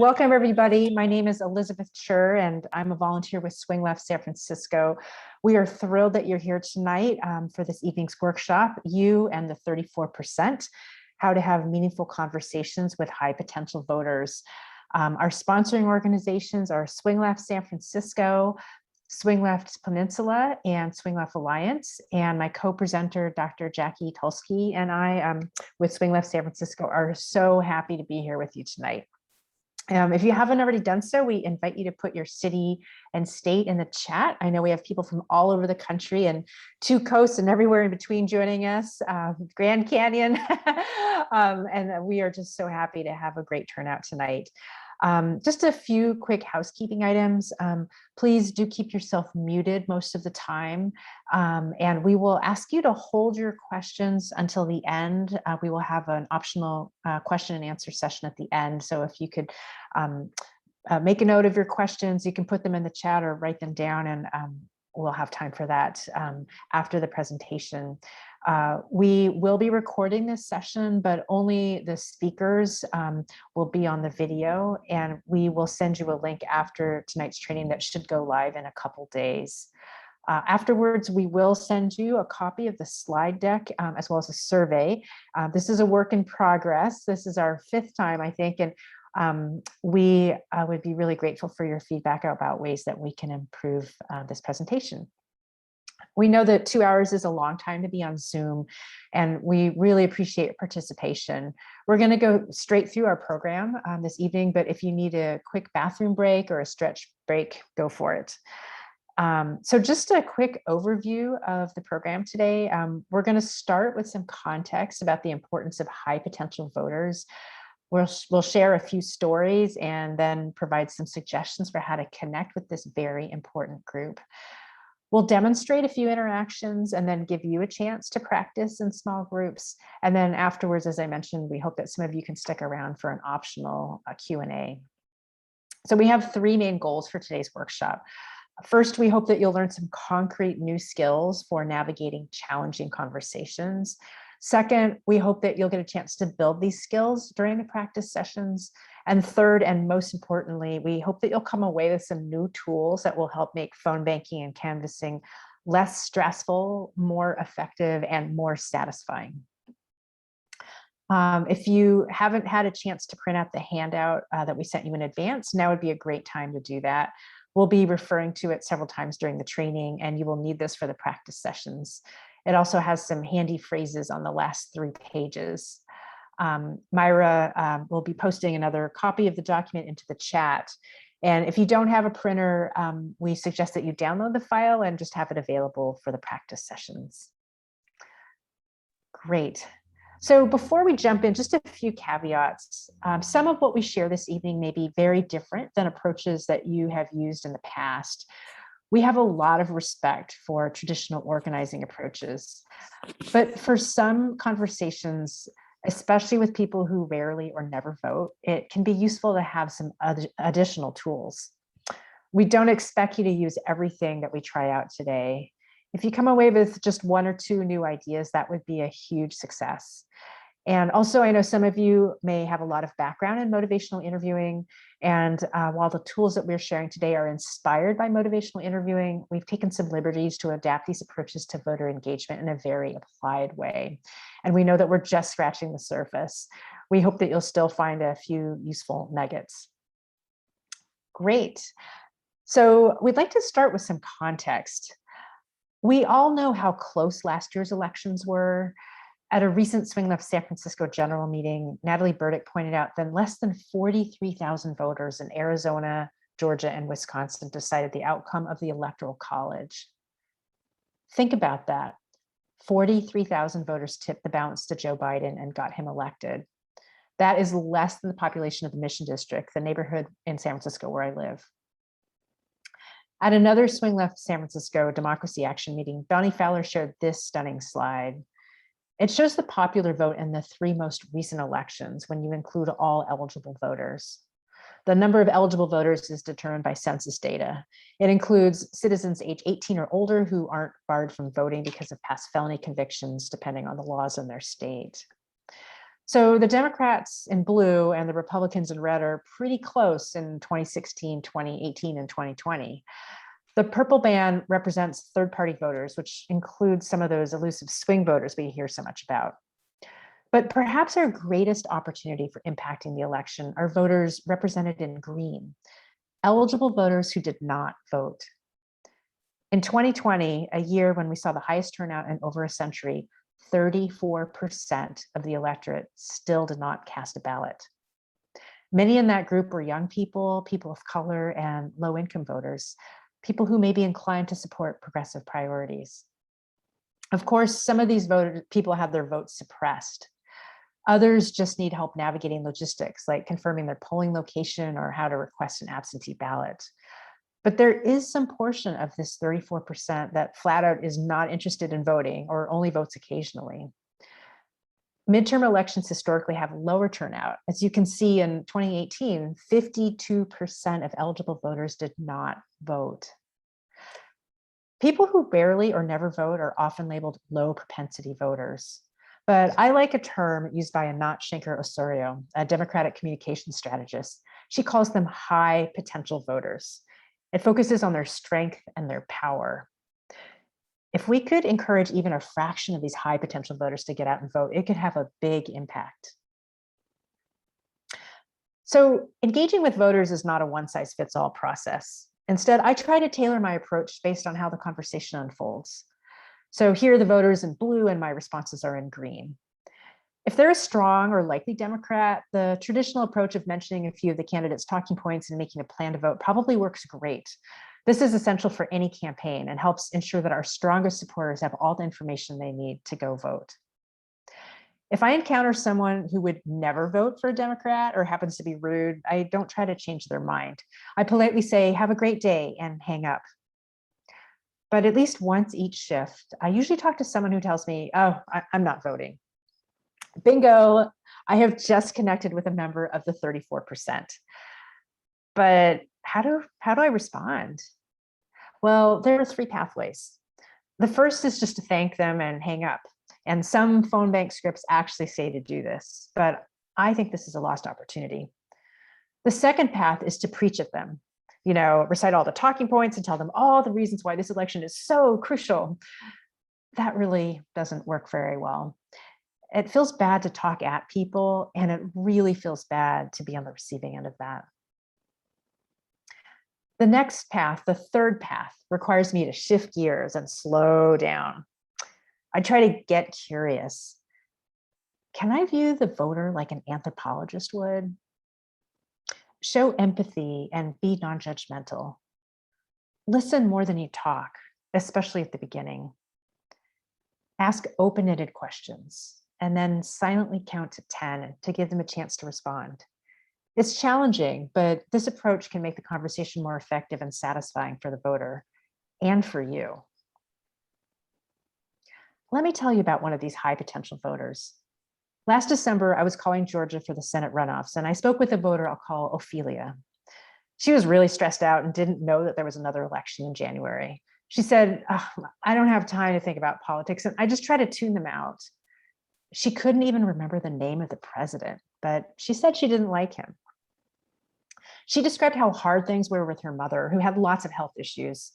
Welcome, everybody. My name is Elizabeth Chur, and I'm a volunteer with Swing Left San Francisco. We are thrilled that you're here tonight for this evening's workshop, You and the 34%, How to Have Meaningful Conversations with High Potential Voters. Our sponsoring organizations are Swing Left San Francisco, Swing Left Peninsula, and Swing Left Alliance. And my co-presenter, Dr. Jackie Tulsky, and I with Swing Left San Francisco are so happy to be here with you tonight. If you haven't already done so, we invite you to put your city and state in the chat. I know we have people from all over the country and two coasts and everywhere in between joining us, Grand Canyon. And we are just so happy to have a great turnout tonight. Just a few quick housekeeping items. Please do keep yourself muted most of the time. And we will ask you to hold your questions until the end. We will have an optional question and answer session at the end. So if you could make a note of your questions, you can put them in the chat or write them down, and we'll have time for that after the presentation. We will be recording this session, but only the speakers will be on the video, and we will send you a link after tonight's training that should go live in a couple days. Afterwards, we will send you a copy of the slide deck as well as a survey. This is a work in progress. This is our 5th time, I think, and we would be really grateful for your feedback about ways that we can improve this presentation. We know that 2 hours is a long time to be on Zoom, and we really appreciate your participation. We're going to go straight through our program this evening, but if you need a quick bathroom break or a stretch break, go for it. So just a quick overview of the program today. We're going to start with some context about the importance of high potential voters. We'll share a few stories and then provide some suggestions for how to connect with this very important group. We'll demonstrate a few interactions and then give you a chance to practice in small groups. And then afterwards, as I mentioned, we hope that some of you can stick around for an optional Q&A. So we have 3 main goals for today's workshop. First, we hope that you'll learn some concrete new skills for navigating challenging conversations. Second, we hope that you'll get a chance to build these skills during the practice sessions. And third, and most importantly, we hope that you'll come away with some new tools that will help make phone banking and canvassing less stressful, more effective, and more satisfying. If you haven't had a chance to print out the handout that we sent you in advance, now would be a great time to do that. We'll be referring to it several times during the training, and you will need this for the practice sessions. It also has some handy phrases on the last 3 pages. Myra will be posting another copy of the document into the chat. And if you don't have a printer, we suggest that you download the file and just have it available for the practice sessions. Great. So before we jump in, just a few caveats. Some of what we share this evening may be very different than approaches that you have used in the past. We have a lot of respect for traditional organizing approaches, but for some conversations, especially with people who rarely or never vote, it can be useful to have some additional tools. We don't expect you to use everything that we try out today. If you come away with just 1 or 2 new ideas, that would be a huge success. And also, I know some of you may have a lot of background in motivational interviewing. And while the tools that we're sharing today are inspired by motivational interviewing, we've taken some liberties to adapt these approaches to voter engagement in a very applied way. And we know that we're just scratching the surface. We hope that you'll still find a few useful nuggets. Great. So we'd like to start with some context. We all know how close last year's elections were. At a recent Swing Left San Francisco general meeting, Natalie Burdick pointed out that less than 43,000 voters in Arizona, Georgia, and Wisconsin decided the outcome of the Electoral College. Think about that. 43,000 voters tipped the balance to Joe Biden and got him elected. That is less than the population of the Mission District, the neighborhood in San Francisco where I live. At another Swing Left San Francisco Democracy Action meeting, Bonnie Fowler shared this stunning slide. It shows the popular vote in the 3 most recent elections when you include all eligible voters. The number of eligible voters is determined by census data. It includes citizens age 18 or older who aren't barred from voting because of past felony convictions, depending on the laws in their state. So the Democrats in blue and the Republicans in red are pretty close in 2016, 2018, and 2020. The purple band represents third-party voters, which includes some of those elusive swing voters we hear so much about. But perhaps our greatest opportunity for impacting the election are voters represented in green, eligible voters who did not vote. In 2020, a year when we saw the highest turnout in over a century, 34% of the electorate still did not cast a ballot. Many in that group were young people, people of color, and low-income voters, people who may be inclined to support progressive priorities. Of course, some of these people have their votes suppressed. Others just need help navigating logistics, like confirming their polling location or how to request an absentee ballot. But there is some portion of this 34% that flat out is not interested in voting or only votes occasionally. Midterm elections historically have lower turnout. As you can see in 2018, 52% of eligible voters did not vote. People who barely or never vote are often labeled low propensity voters. But I like a term used by Anat Shenker-Osorio, a Democratic communication strategist. She calls them high potential voters. It focuses on their strength and their power. If we could encourage even a fraction of these high potential voters to get out and vote, it could have a big impact. So engaging with voters is not a one-size-fits-all process. Instead, I try to tailor my approach based on how the conversation unfolds. So here are the voters in blue and my responses are in green. If they're a strong or likely Democrat, the traditional approach of mentioning a few of the candidates' talking points and making a plan to vote probably works great. This is essential for any campaign and helps ensure that our strongest supporters have all the information they need to go vote. If I encounter someone who would never vote for a Democrat or happens to be rude, I don't try to change their mind. I politely say, "Have a great day," and hang up. But at least once each shift, I usually talk to someone who tells me, "Oh, I'm not voting." Bingo, I have just connected with a member of the 34%. But how do I respond? Well, there are three pathways. The first is just to thank them and hang up. And some phone bank scripts actually say to do this, but I think this is a lost opportunity. The second path is to preach at them, recite all the talking points and tell them all the reasons why this election is so crucial. That really doesn't work very well. It feels bad to talk at people, and it really feels bad to be on the receiving end of that. The next path, the third path, requires me to shift gears and slow down. I try to get curious. Can I view the voter like an anthropologist would? Show empathy and be non-judgmental. Listen more than you talk, especially at the beginning. Ask open-ended questions and then silently count to 10 to give them a chance to respond. It's challenging, but this approach can make the conversation more effective and satisfying for the voter and for you. Let me tell you about one of these high potential voters. Last December, I was calling Georgia for the Senate runoffs, and I spoke with a voter I'll call Ophelia. She was really stressed out and didn't know that there was another election in January. She said, "I don't have time to think about politics, and I just try to tune them out." She couldn't even remember the name of the president, but she said she didn't like him. She described how hard things were with her mother, who had lots of health issues.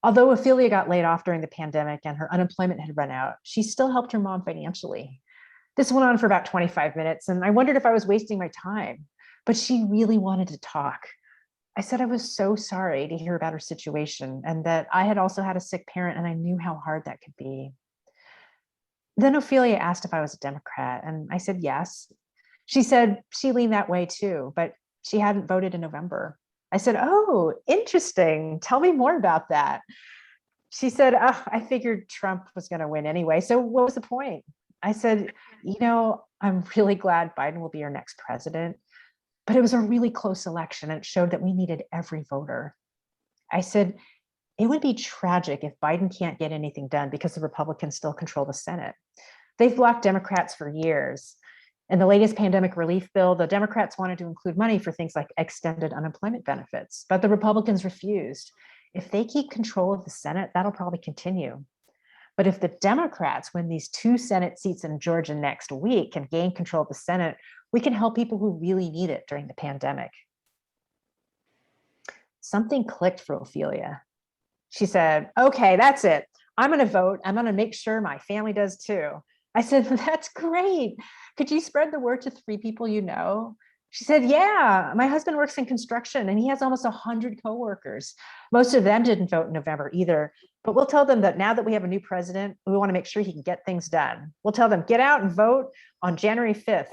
Although Ophelia got laid off during the pandemic and her unemployment had run out, she still helped her mom financially. This went on for about 25 minutes, and I wondered if I was wasting my time, but she really wanted to talk. I said I was so sorry to hear about her situation and that I had also had a sick parent and I knew how hard that could be. Then Ophelia asked if I was a Democrat, and I said yes. She said she leaned that way too, but she hadn't voted in November. I said, "Oh, interesting. Tell me more about that." She said, "I figured Trump was going to win anyway, so what was the point?" I said, "I'm really glad Biden will be our next president, but it was a really close election and it showed that we needed every voter." I said, "It would be tragic if Biden can't get anything done because the Republicans still control the Senate. They've blocked Democrats for years. In the latest pandemic relief bill, the Democrats wanted to include money for things like extended unemployment benefits, but the Republicans refused. If they keep control of the Senate, that'll probably continue. But if the Democrats win these 2 Senate seats in Georgia next week and gain control of the Senate, we can help people who really need it during the pandemic. Something clicked for Ophelia. She said, okay, that's it. I'm going to vote. I'm going to make sure my family does too. I said, that's great. Could you spread the word to 3 people you know? She said, yeah, my husband works in construction and he has almost 100 coworkers. Most of them didn't vote in November either, but we'll tell them that now that we have a new president, we want to make sure he can get things done. We'll tell them, get out and vote on January 5th.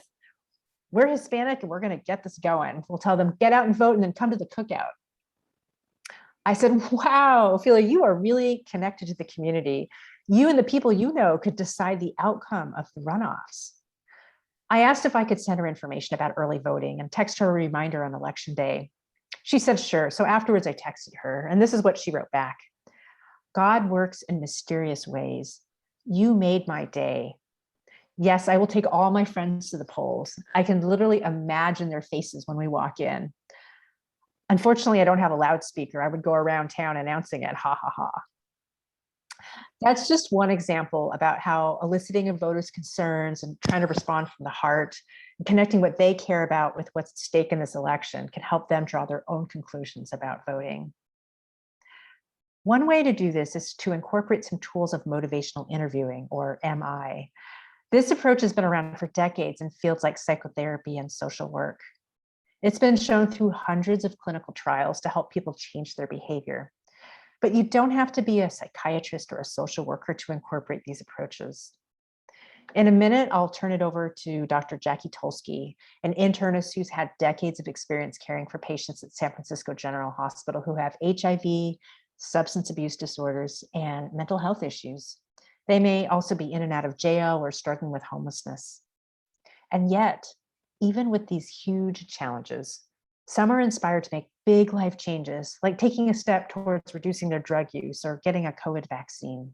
We're Hispanic and we're going to get this going. We'll tell them, get out and vote and then come to the cookout. I said, wow, Ophelia, you are really connected to the community. You and the people you know could decide the outcome of the runoffs. I asked if I could send her information about early voting and text her a reminder on election day. She said, sure. So afterwards I texted her, and this is what she wrote back. God works in mysterious ways. You made my day. Yes, I will take all my friends to the polls. I can literally imagine their faces when we walk in. Unfortunately, I don't have a loudspeaker. I would go around town announcing it, ha, ha, ha. That's just one example about how eliciting of voters' concerns and trying to respond from the heart and connecting what they care about with what's at stake in this election can help them draw their own conclusions about voting. One way to do this is to incorporate some tools of motivational interviewing, or MI. This approach has been around for decades in fields like psychotherapy and social work. It's been shown through hundreds of clinical trials to help people change their behavior. But you don't have to be a psychiatrist or a social worker to incorporate these approaches. In a minute, I'll turn it over to Dr. Jackie Tolsky, an internist who's had decades of experience caring for patients at San Francisco General Hospital who have HIV, substance abuse disorders, and mental health issues. They may also be in and out of jail or struggling with homelessness. And yet, even with these huge challenges, some are inspired to make big life changes, like taking a step towards reducing their drug use or getting a COVID vaccine.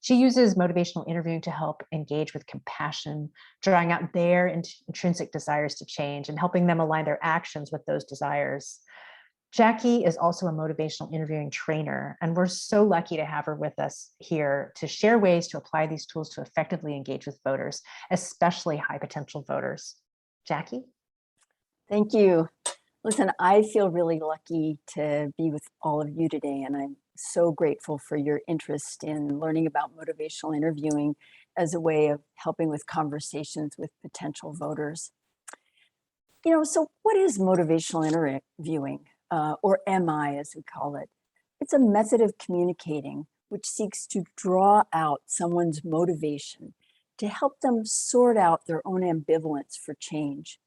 She uses motivational interviewing to help engage with compassion, drawing out their intrinsic desires to change and helping them align their actions with those desires. Jackie is also a motivational interviewing trainer, and we're so lucky to have her with us here to share ways to apply these tools to effectively engage with voters, especially high potential voters. Jackie? Thank you. Listen, I feel really lucky to be with all of you today, and I'm so grateful for your interest in learning about motivational interviewing as a way of helping with conversations with potential voters. So what is motivational interviewing, or MI as we call it? It's a method of communicating which seeks to draw out someone's motivation to help them sort out their own ambivalence for change.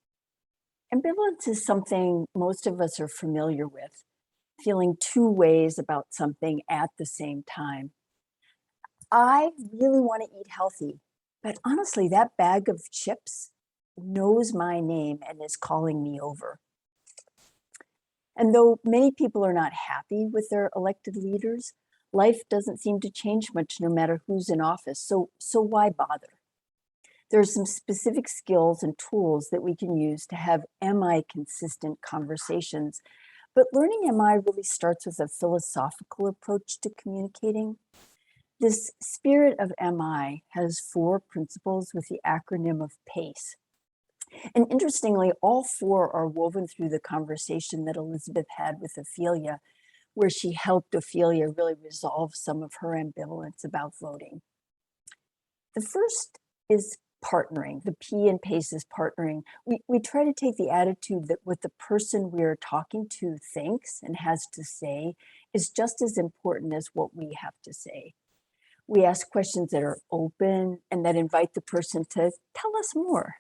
Ambivalence is something most of us are familiar with, feeling 2 ways about something at the same time. I really want to eat healthy, but honestly, that bag of chips knows my name and is calling me over. And though many people are not happy with their elected leaders, life doesn't seem to change much no matter who's in office, so why bother? There are some specific skills and tools that we can use to have MI consistent conversations, but learning MI really starts with a philosophical approach to communicating. This spirit of MI has 4 principles with the acronym of PACE. And interestingly, all 4 are woven through the conversation that Elizabeth had with Ophelia, where she helped Ophelia really resolve some of her ambivalence about voting. The first is partnering. The P in PACE is partnering. We try to take the attitude that what the person we're talking to thinks and has to say is just as important as what we have to say. We ask questions that are open and that invite the person to tell us more.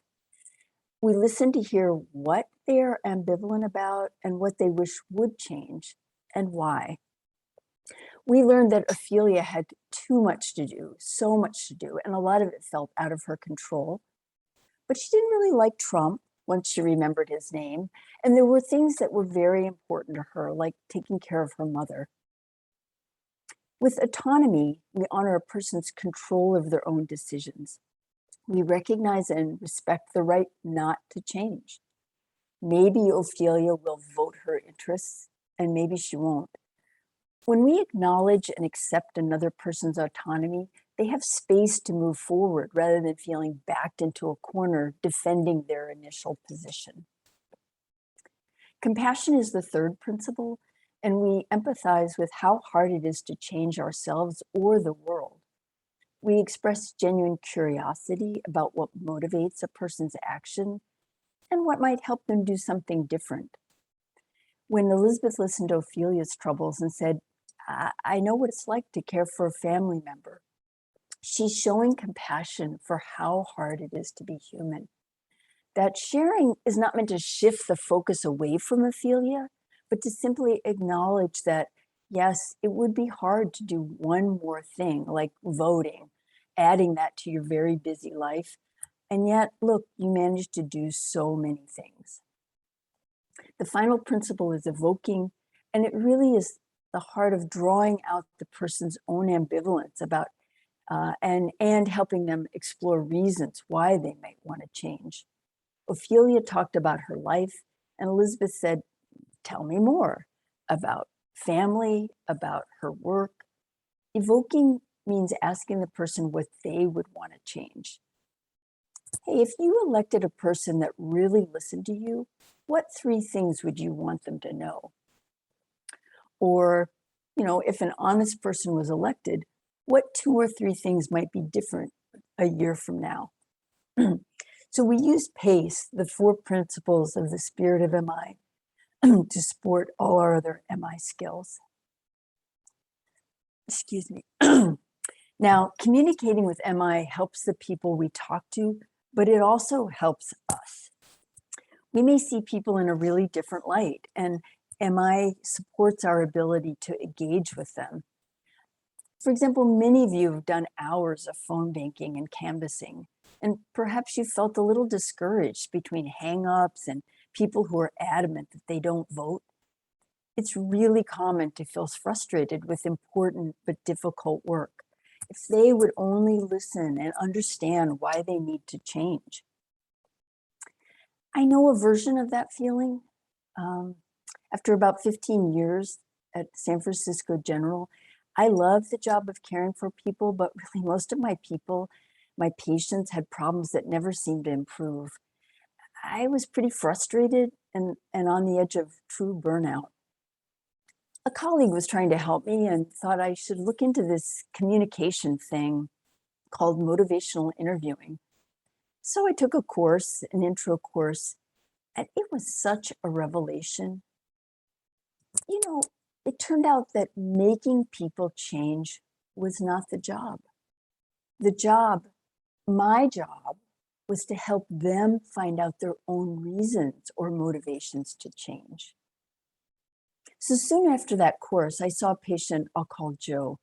We listen to hear what they are ambivalent about and what they wish would change and why. We learned that Ophelia had too much to do, so much to do, and a lot of it felt out of her control. But she didn't really like Trump once she remembered his name, and there were things that were very important to her, like taking care of her mother. With autonomy, we honor a person's control of their own decisions. We recognize and respect the right not to change. Maybe Ophelia will vote her interests, and maybe she won't. When we acknowledge and accept another person's autonomy, they have space to move forward rather than feeling backed into a corner defending their initial position. Compassion is the third principle, and we empathize with how hard it is to change ourselves or the world. We express genuine curiosity about what motivates a person's action and what might help them do something different. When Elizabeth listened to Ophelia's troubles and said, I know what it's like to care for a family member, she's showing compassion for how hard it is to be human. That sharing is not meant to shift the focus away from Ophelia, but to simply acknowledge that, yes, it would be hard to do one more thing, like voting, adding that to your very busy life. And yet, look, you managed to do so many things. The final principle is evoking, and it really is the heart of drawing out the person's own ambivalence about and helping them explore reasons why they might want to change. Ophelia talked about her life, and Elizabeth said, tell me more about family, about her work. Evoking means asking the person what they would want to change. Hey, if you elected a person that really listened to you, what 3 things would you want them to know? Or, if an honest person was elected, what 2 or 3 things might be different a year from now? So we use PACE, the 4 principles of the spirit of MI, to support all our other MI skills. Excuse me. Now, communicating with MI helps the people we talk to, but it also helps us. We may see people in a really different light, and MI supports our ability to engage with them. For example, many of you have done hours of phone banking and canvassing, and perhaps you felt a little discouraged between hang-ups and people who are adamant that they don't vote. It's really common to feel frustrated with important but difficult work. If they would only listen and understand why they need to change. I know a version of that feeling. After about 15 years at San Francisco General, I love the job of caring for people, but really most of my patients had problems that never seemed to improve. I was pretty frustrated and on the edge of true burnout. A colleague was trying to help me and thought I should look into this communication thing called motivational interviewing. So I took a course, an intro course, and it was such a revelation. It turned out that making people change was not the job. My job, was to help them find out their own reasons or motivations to change. So soon after that course, I saw a patient I'll call Joe.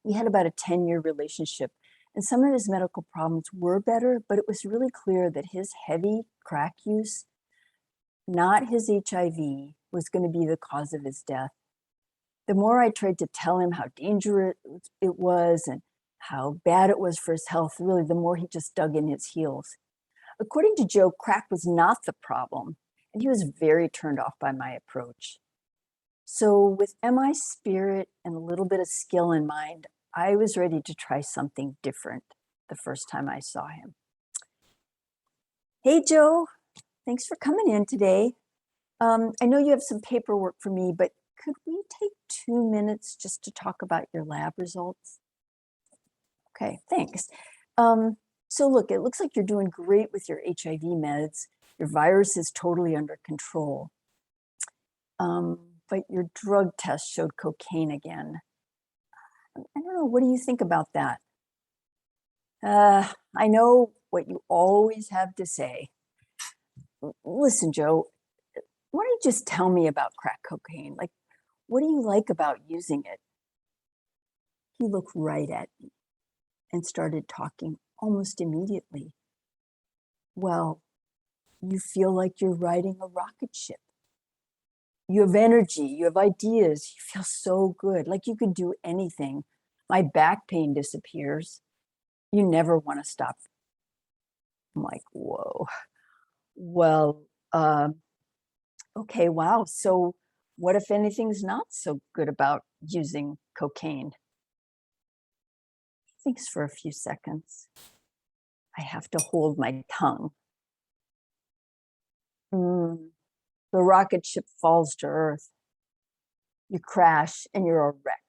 We had about a 10-year relationship, and some of his medical problems were better, but it was really clear that his heavy crack use, not his HIV, was going to be the cause of his death. The more I tried to tell him how dangerous it was and how bad it was for his health, really, the more he just dug in his heels. According to Joe, crack was not the problem, and he was very turned off by my approach. So with MI spirit and a little bit of skill in mind, I was ready to try something different the first time I saw him. Hey, Joe, thanks for coming in today. I know you have some paperwork for me, but could we take 2 minutes just to talk about your lab results? Okay, thanks. So look, it looks like you're doing great with your HIV meds. Your virus is totally under control. But your drug test showed cocaine again. I don't know, what do you think about that? I know what you always have to say. Listen, Joe, why don't you just tell me about crack cocaine? Like, what do you like about using it? He looked right at me and started talking almost immediately. Well, you feel like you're riding a rocket ship. You have energy, you have ideas, you feel so good, like you could do anything. My back pain disappears. You never want to stop. I'm like, whoa. Well, okay, wow. So what if anything's not so good about using cocaine? He thinks for a few seconds. I have to hold my tongue. The rocket ship falls to Earth. You crash and you're a wreck.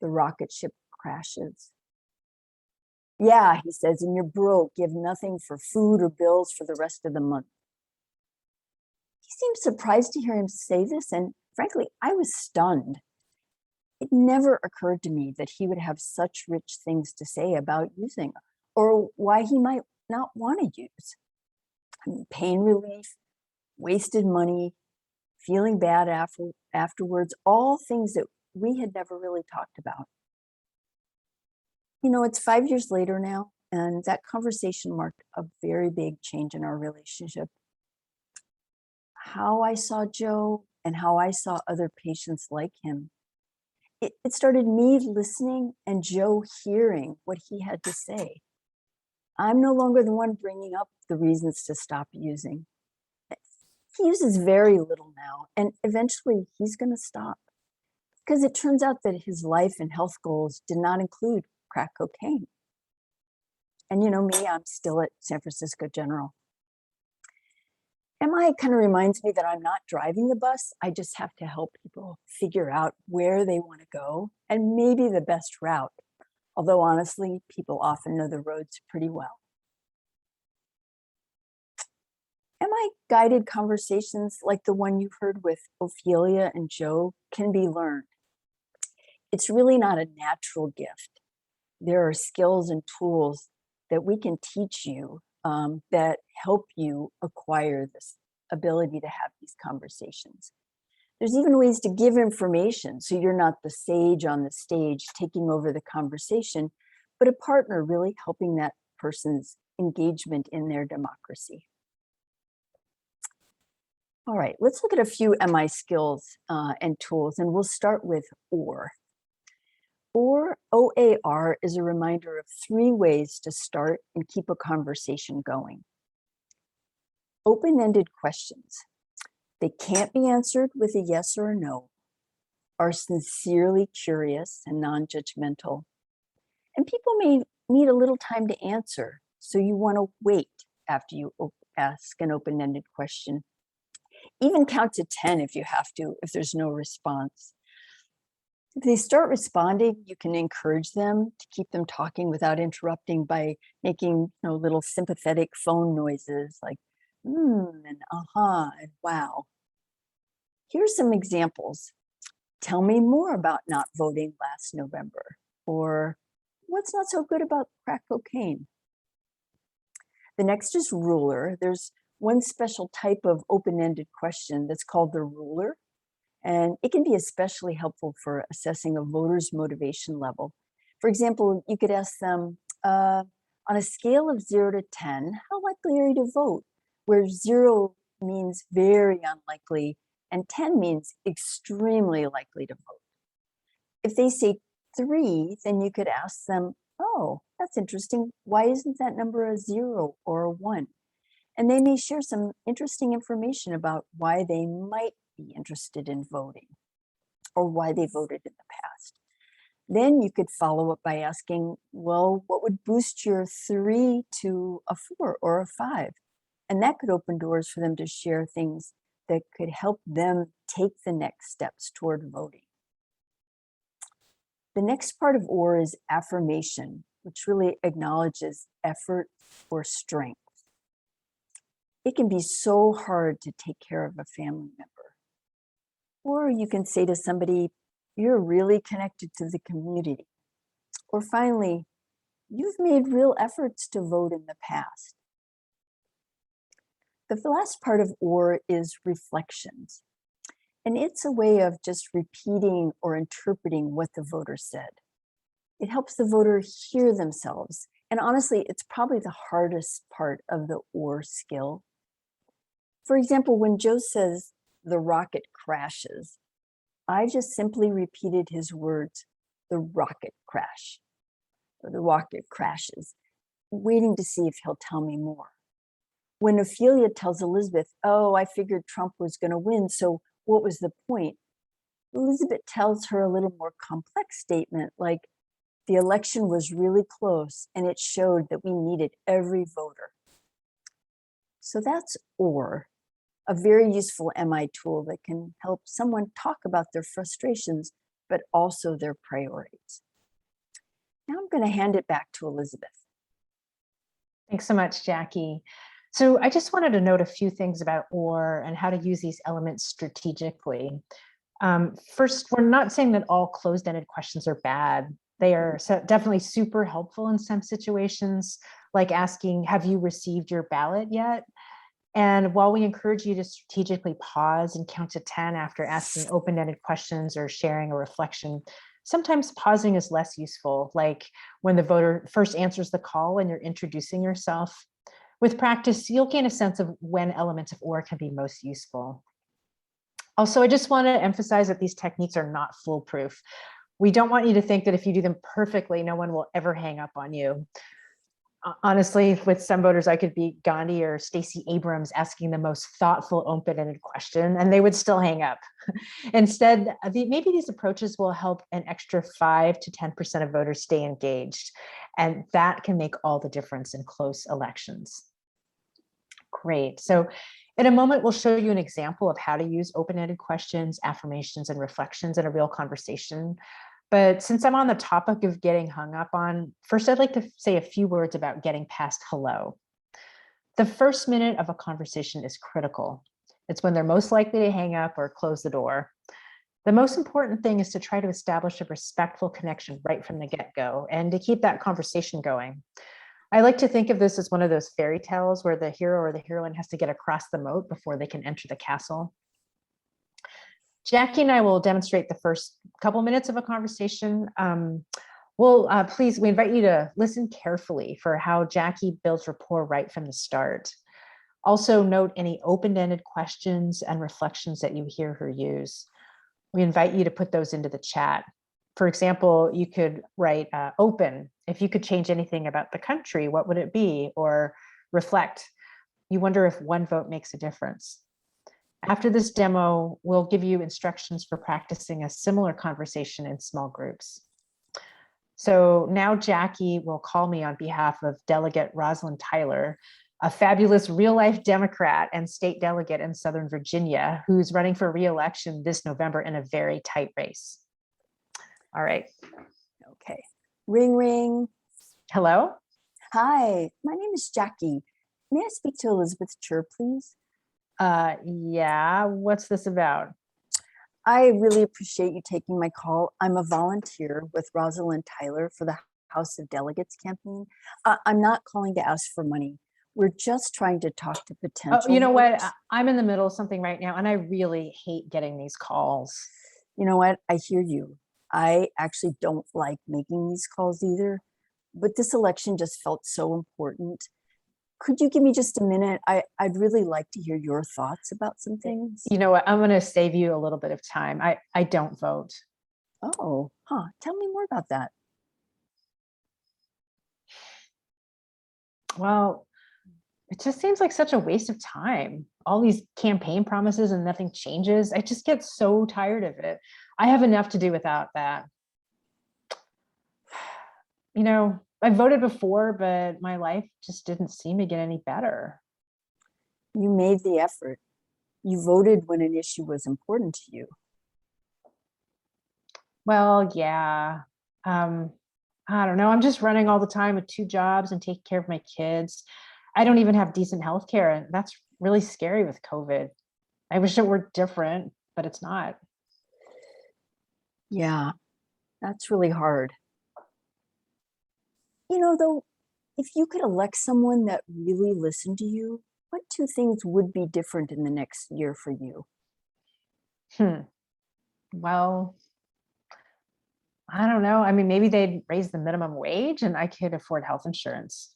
The rocket ship crashes. Yeah, he says, and you're broke. You have nothing for food or bills for the rest of the month. He seemed surprised to hear him say this, and frankly, I was stunned. It never occurred to me that he would have such rich things to say about using, or why he might not want to use. I mean, pain relief, wasted money, feeling bad afterwards, all things that we had never really talked about. You know, it's 5 years later now, and that conversation marked a very big change in our relationship. How I saw Joe and how I saw other patients like him. It started me listening and Joe hearing what he had to say. I'm no longer the one bringing up the reasons to stop using. He uses very little now, and eventually he's going to stop, because it turns out that his life and health goals did not include crack cocaine. And you know me, I'm still at San Francisco General. MI kind of reminds me that I'm not driving the bus. I just have to help people figure out where they want to go and maybe the best route. Although honestly, people often know the roads pretty well. MI-guided conversations like the one you heard with Ophelia and Joe can be learned. It's really not a natural gift. There are skills and tools that we can teach you that help you acquire this ability to have these conversations. There's even ways to give information, so you're not the sage on the stage taking over the conversation, but a partner really helping that person's engagement in their democracy. All right, let's look at a few MI skills and tools, and we'll start with OR. OAR is a reminder of 3 ways to start and keep a conversation going. Open-ended questions. They can't be answered with a yes or a no, are sincerely curious and non-judgmental. And people may need a little time to answer, so you want to wait after you ask an open-ended question. Even count to 10 if you have to, if there's no response. If they start responding, you can encourage them to keep them talking without interrupting by making little sympathetic phone noises like and and wow. Here's some examples. Tell me more about not voting last November, or what's not so good about crack cocaine? The next is ruler. There's one special type of open-ended question that's called the ruler. And it can be especially helpful for assessing a voter's motivation level. For example, you could ask them, on a scale of 0 to 10, how likely are you to vote? Where 0 means very unlikely and 10 means extremely likely to vote. If they say 3, then you could ask them, oh, that's interesting. Why isn't that number a 0 or a 1? And they may share some interesting information about why they might be interested in voting or why they voted in the past. Then you could follow up by asking, well, what would boost your 3 to a 4 or a 5? And that could open doors for them to share things that could help them take the next steps toward voting. The next part of OR is affirmation, which really acknowledges effort or strength. It can be so hard to take care of a family member. Or you can say to somebody, you're really connected to the community. Or finally, you've made real efforts to vote in the past. The last part of OR is reflections. And it's a way of just repeating or interpreting what the voter said. It helps the voter hear themselves. And honestly, it's probably the hardest part of the OR skill. For example, when Joe says the rocket crashes, I just simply repeated his words, the rocket crash, or the rocket crashes, waiting to see if he'll tell me more. When Ophelia tells Elizabeth, oh, I figured Trump was going to win, so what was the point? Elizabeth tells her a little more complex statement like, the election was really close and it showed that we needed every voter. So that's OR, a very useful MI tool that can help someone talk about their frustrations, but also their priorities. Now I'm going to hand it back to Elizabeth. Thanks so much, Jackie. So I just wanted to note a few things about OR and how to use these elements strategically. First, we're not saying that all closed-ended questions are bad. They are definitely super helpful in some situations, like asking, have you received your ballot yet? And while we encourage you to strategically pause and count to 10 after asking open-ended questions or sharing a reflection, sometimes pausing is less useful, like when the voter first answers the call and you're introducing yourself. With practice, you'll gain a sense of when elements of OR can be most useful. Also, I just want to emphasize that these techniques are not foolproof. We don't want you to think that if you do them perfectly, no one will ever hang up on you. Honestly, with some voters, I could be Gandhi or Stacey Abrams asking the most thoughtful, open-ended question, and they would still hang up. Instead, maybe these approaches will help an extra 5 to 10% of voters stay engaged, and that can make all the difference in close elections. Great. So in a moment, we'll show you an example of how to use open-ended questions, affirmations, and reflections in a real conversation. But since I'm on the topic of getting hung up on, first I'd like to say a few words about getting past hello. The first minute of a conversation is critical. It's when they're most likely to hang up or close the door. The most important thing is to try to establish a respectful connection right from the get-go and to keep that conversation going. I like to think of this as one of those fairy tales where the hero or the heroine has to get across the moat before they can enter the castle. Jackie and I will demonstrate the first couple minutes of a conversation. We invite you to listen carefully for how Jackie builds rapport right from the start. Also note any open-ended questions and reflections that you hear her use. We invite you to put those into the chat. For example, you could write open. If you could change anything about the country, what would it be? Or reflect. You wonder if one vote makes a difference. After this demo, we'll give you instructions for practicing a similar conversation in small groups. So now Jackie will call me on behalf of Delegate Rosalind Tyler, a fabulous real-life Democrat and state delegate in Southern Virginia, who's running for re-election this November in a very tight race. All right. Okay. Ring, ring. Hello? Hi, my name is Jackie. May I speak to Elizabeth Chur, please? Yeah, what's this about? I really appreciate you taking my call. I'm a volunteer with Rosalind Tyler for the House of Delegates campaign. I'm not calling to ask for money. We're just trying to talk to potential. Oh, you know what? I'm in the middle of something right now, and I really hate getting these calls. You know what? I hear you. I actually don't like making these calls either, but this election just felt so important. Could you give me just a minute? I'd really like to hear your thoughts about some things. You know what? I'm going to save you a little bit of time. I don't vote. Oh, huh. Tell me more about that. Well, it just seems like such a waste of time. All these campaign promises and nothing changes. I just get so tired of it. I have enough to do without that. You know, I voted before, but my life just didn't seem to get any better. You made the effort. You voted when an issue was important to you. Well, yeah. I don't know. I'm just running all the time with 2 jobs and taking care of my kids. I don't even have decent health care, and that's really scary with COVID. I wish it were different, but it's not. Yeah, that's really hard. You know, though, if you could elect someone that really listened to you, what 2 things would be different in the next year for you? Well, I don't know. I mean, maybe they'd raise the minimum wage and I could afford health insurance.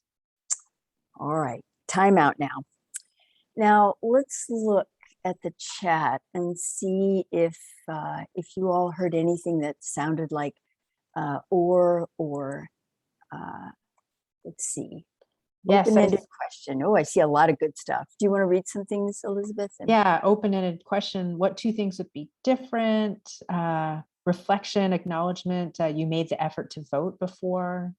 All right, time out now. Now, let's look at the chat and see if you all heard anything that sounded like or let's see. Yes. Open-ended question. Oh, I see a lot of good stuff. Do you want to read some things, Elizabeth? Yeah, open-ended question. What two things would be different? Reflection, acknowledgement. You made the effort to vote before.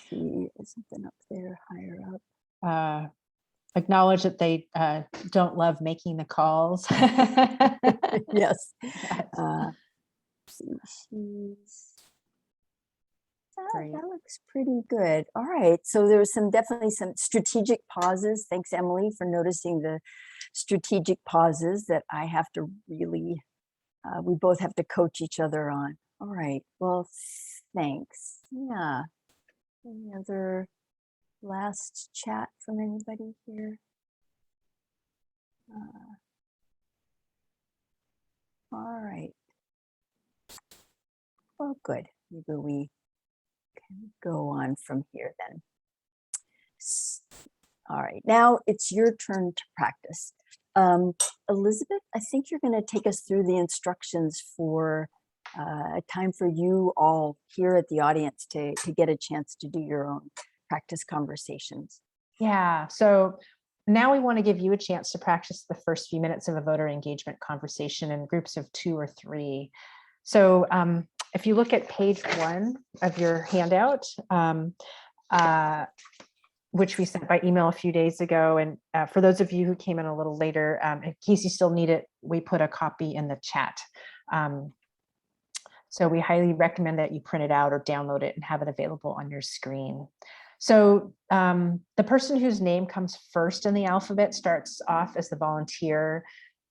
See, there's something up there higher up. Acknowledge that they don't love making the calls. Yes. That looks pretty good. All right. So there's definitely some strategic pauses. Thanks, Emily, for noticing the strategic pauses that I have to really, we both have to coach each other on. All right. Well, thanks. Yeah. Any other last chat from anybody here? All right. Well, good. Maybe we can go on from here then. All right, now it's your turn to practice. Elizabeth, I think you're going to take us through the instructions for a time for you all here at the audience to get a chance to do your own practice conversations. Yeah, so now we want to give you a chance to practice the first few minutes of a voter engagement conversation in groups of 2 or 3. So if you look at page 1 of your handout, which we sent by email a few days ago. And for those of you who came in a little later, in case you still need it, we put a copy in the chat. So we highly recommend that you print it out or download it and have it available on your screen. So the person whose name comes first in the alphabet starts off as the volunteer.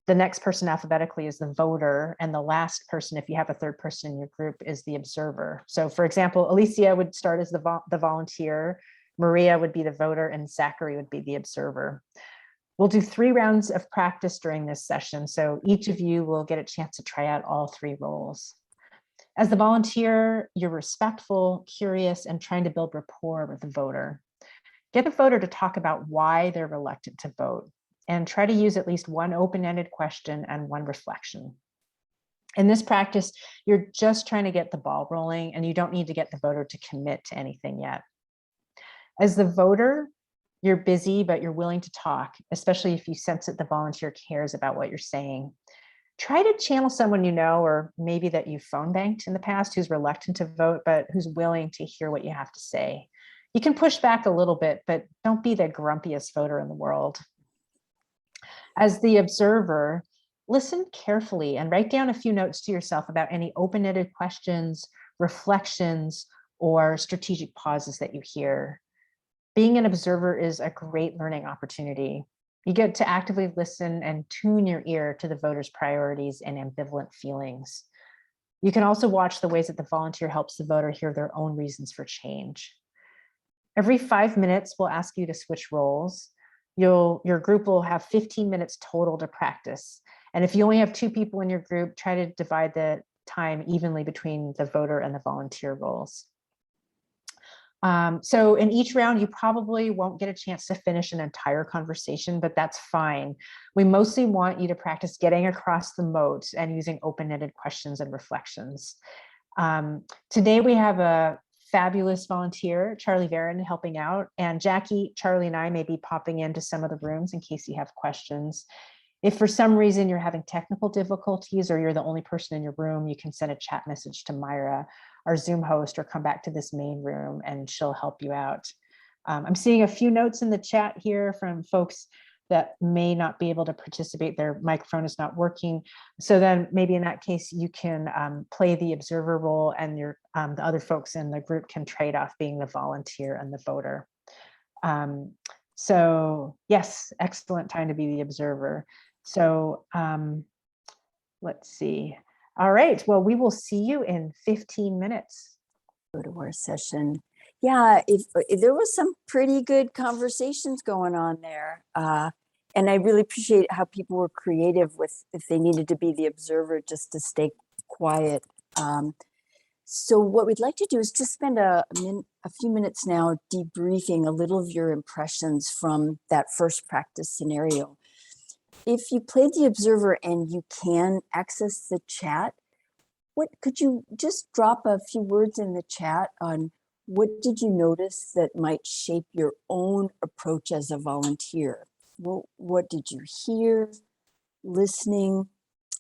The next person alphabetically is the voter, and the last person, if you have a third person in your group, is the observer. So for example, Alicia would start as the volunteer, Maria would be the voter, and Zachary would be the observer. We'll do 3 rounds of practice during this session, so each of you will get a chance to try out all 3 roles. As the volunteer, you're respectful, curious, and trying to build rapport with the voter. Get the voter to talk about why they're reluctant to vote, and try to use at least one open-ended question and one reflection. In this practice, you're just trying to get the ball rolling, and you don't need to get the voter to commit to anything yet. As the voter, you're busy, but you're willing to talk, especially if you sense that the volunteer cares about what you're saying. Try to channel someone you know, or maybe that you phone banked in the past, who's reluctant to vote, but who's willing to hear what you have to say. You can push back a little bit, but don't be the grumpiest voter in the world. As the observer, listen carefully and write down a few notes to yourself about any open-ended questions, reflections, or strategic pauses that you hear. Being an observer is a great learning opportunity. You get to actively listen and tune your ear to the voter's priorities and ambivalent feelings. You can also watch the ways that the volunteer helps the voter hear their own reasons for change. Every 5 minutes, we'll ask you to switch roles. Your group will have 15 minutes total to practice. And if you only have 2 people in your group, try to divide the time evenly between the voter and the volunteer roles. So in each round, you probably won't get a chance to finish an entire conversation, but that's fine. We mostly want you to practice getting across the moat and using open-ended questions and reflections. Today, we have a fabulous volunteer, Charlie Varon, helping out, and Jackie, Charlie, and I may be popping into some of the rooms in case you have questions. If for some reason you're having technical difficulties or you're the only person in your room, you can send a chat message to Myra, our Zoom host, or come back to this main room and she'll help you out. I'm seeing a few notes in the chat here from folks that may not be able to participate. Their microphone is not working. So then maybe in that case, you can play the observer role, and the other folks in the group can trade off being the volunteer and the voter. So yes, excellent time to be the observer. So let's see. All right, well, we will see you in 15 minutes. Go to our session. Yeah, if there was some pretty good conversations going on there. And I really appreciate how people were creative with if they needed to be the observer just to stay quiet. So what we'd like to do is just spend a few minutes now debriefing a little of your impressions from that first practice scenario. If you played the observer and you can access the chat, could you just drop a few words in the chat on what did you notice that might shape your own approach as a volunteer? What did you hear, listening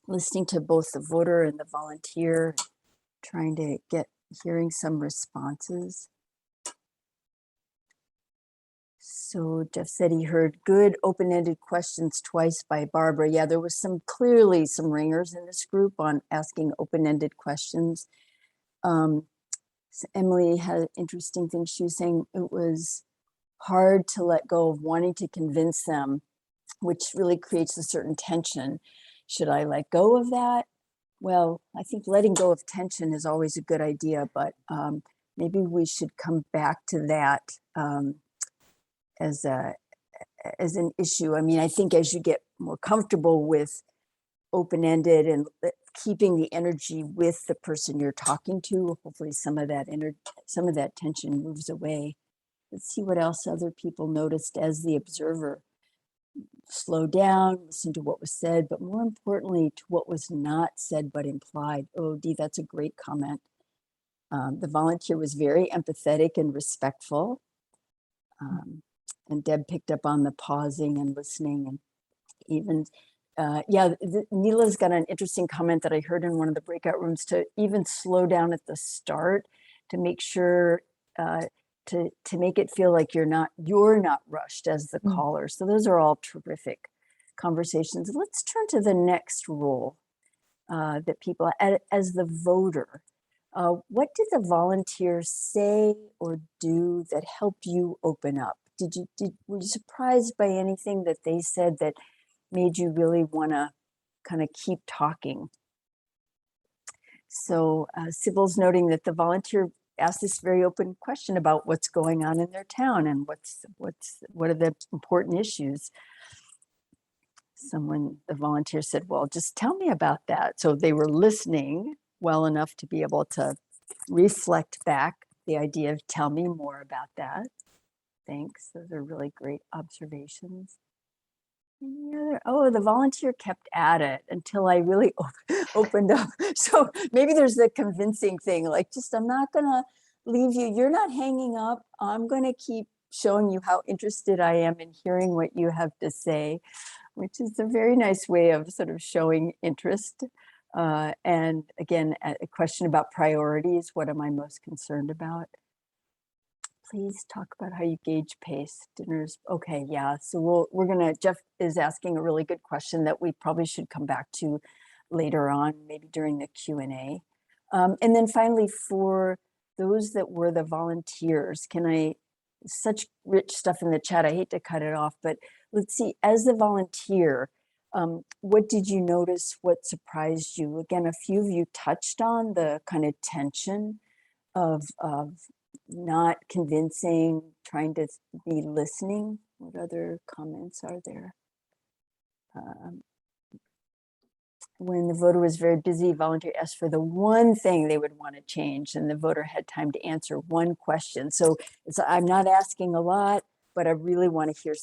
to both the voter and the volunteer, trying to hearing some responses? So Jeff said he heard good open-ended questions twice by Barbara. Yeah, there was clearly some ringers in this group on asking open-ended questions. So Emily had an interesting thing. She was saying it was hard to let go of wanting to convince them, which really creates a certain tension. Should I let go of that? Well, I think letting go of tension is always a good idea, but maybe we should come back to that as an issue. I mean, I think as you get more comfortable with open-ended and keeping the energy with the person you're talking to, hopefully some of that tension moves away. Let's see what else other people noticed as the observer. Slow down, listen to what was said, but more importantly, to what was not said but implied. Oh, Dee, that's a great comment. The volunteer was very empathetic and respectful. And Deb picked up on the pausing and listening, and even, Neela's got an interesting comment that I heard in one of the breakout rooms, to even slow down at the start to make sure, to make it feel like you're not rushed as the caller. So those are all terrific conversations. Let's turn to the next role that people, as the voter, what did the volunteers say or do that helped you open up? Were you surprised by anything that they said that made you really want to kind of keep talking? So Sybil's noting that the volunteer asked this very open question about what's going on in their town and what are the important issues. The volunteer said, well, just tell me about that. So they were listening well enough to be able to reflect back the idea of tell me more about that. Thanks. Those are really great observations. The volunteer kept at it until I really opened up. So maybe there's the convincing thing, like, I'm not going to leave you. You're not hanging up. I'm going to keep showing you how interested I am in hearing what you have to say, which is a very nice way of sort of showing interest. And again, a question about priorities. What am I most concerned about? Please talk about how you gauge pace. Dinners. Okay, yeah. So Jeff is asking a really good question that we probably should come back to later on, maybe during the Q&A. And then finally, for those that were the volunteers, such rich stuff in the chat, I hate to cut it off, but let's see, as the volunteer, what did you notice? What surprised you? Again, a few of you touched on the kind of tension of not convincing, trying to be listening. What other comments are there? When the voter was very busy, volunteer asked for the one thing they would want to change, and the voter had time to answer one question. So I'm not asking a lot, but I really want to hear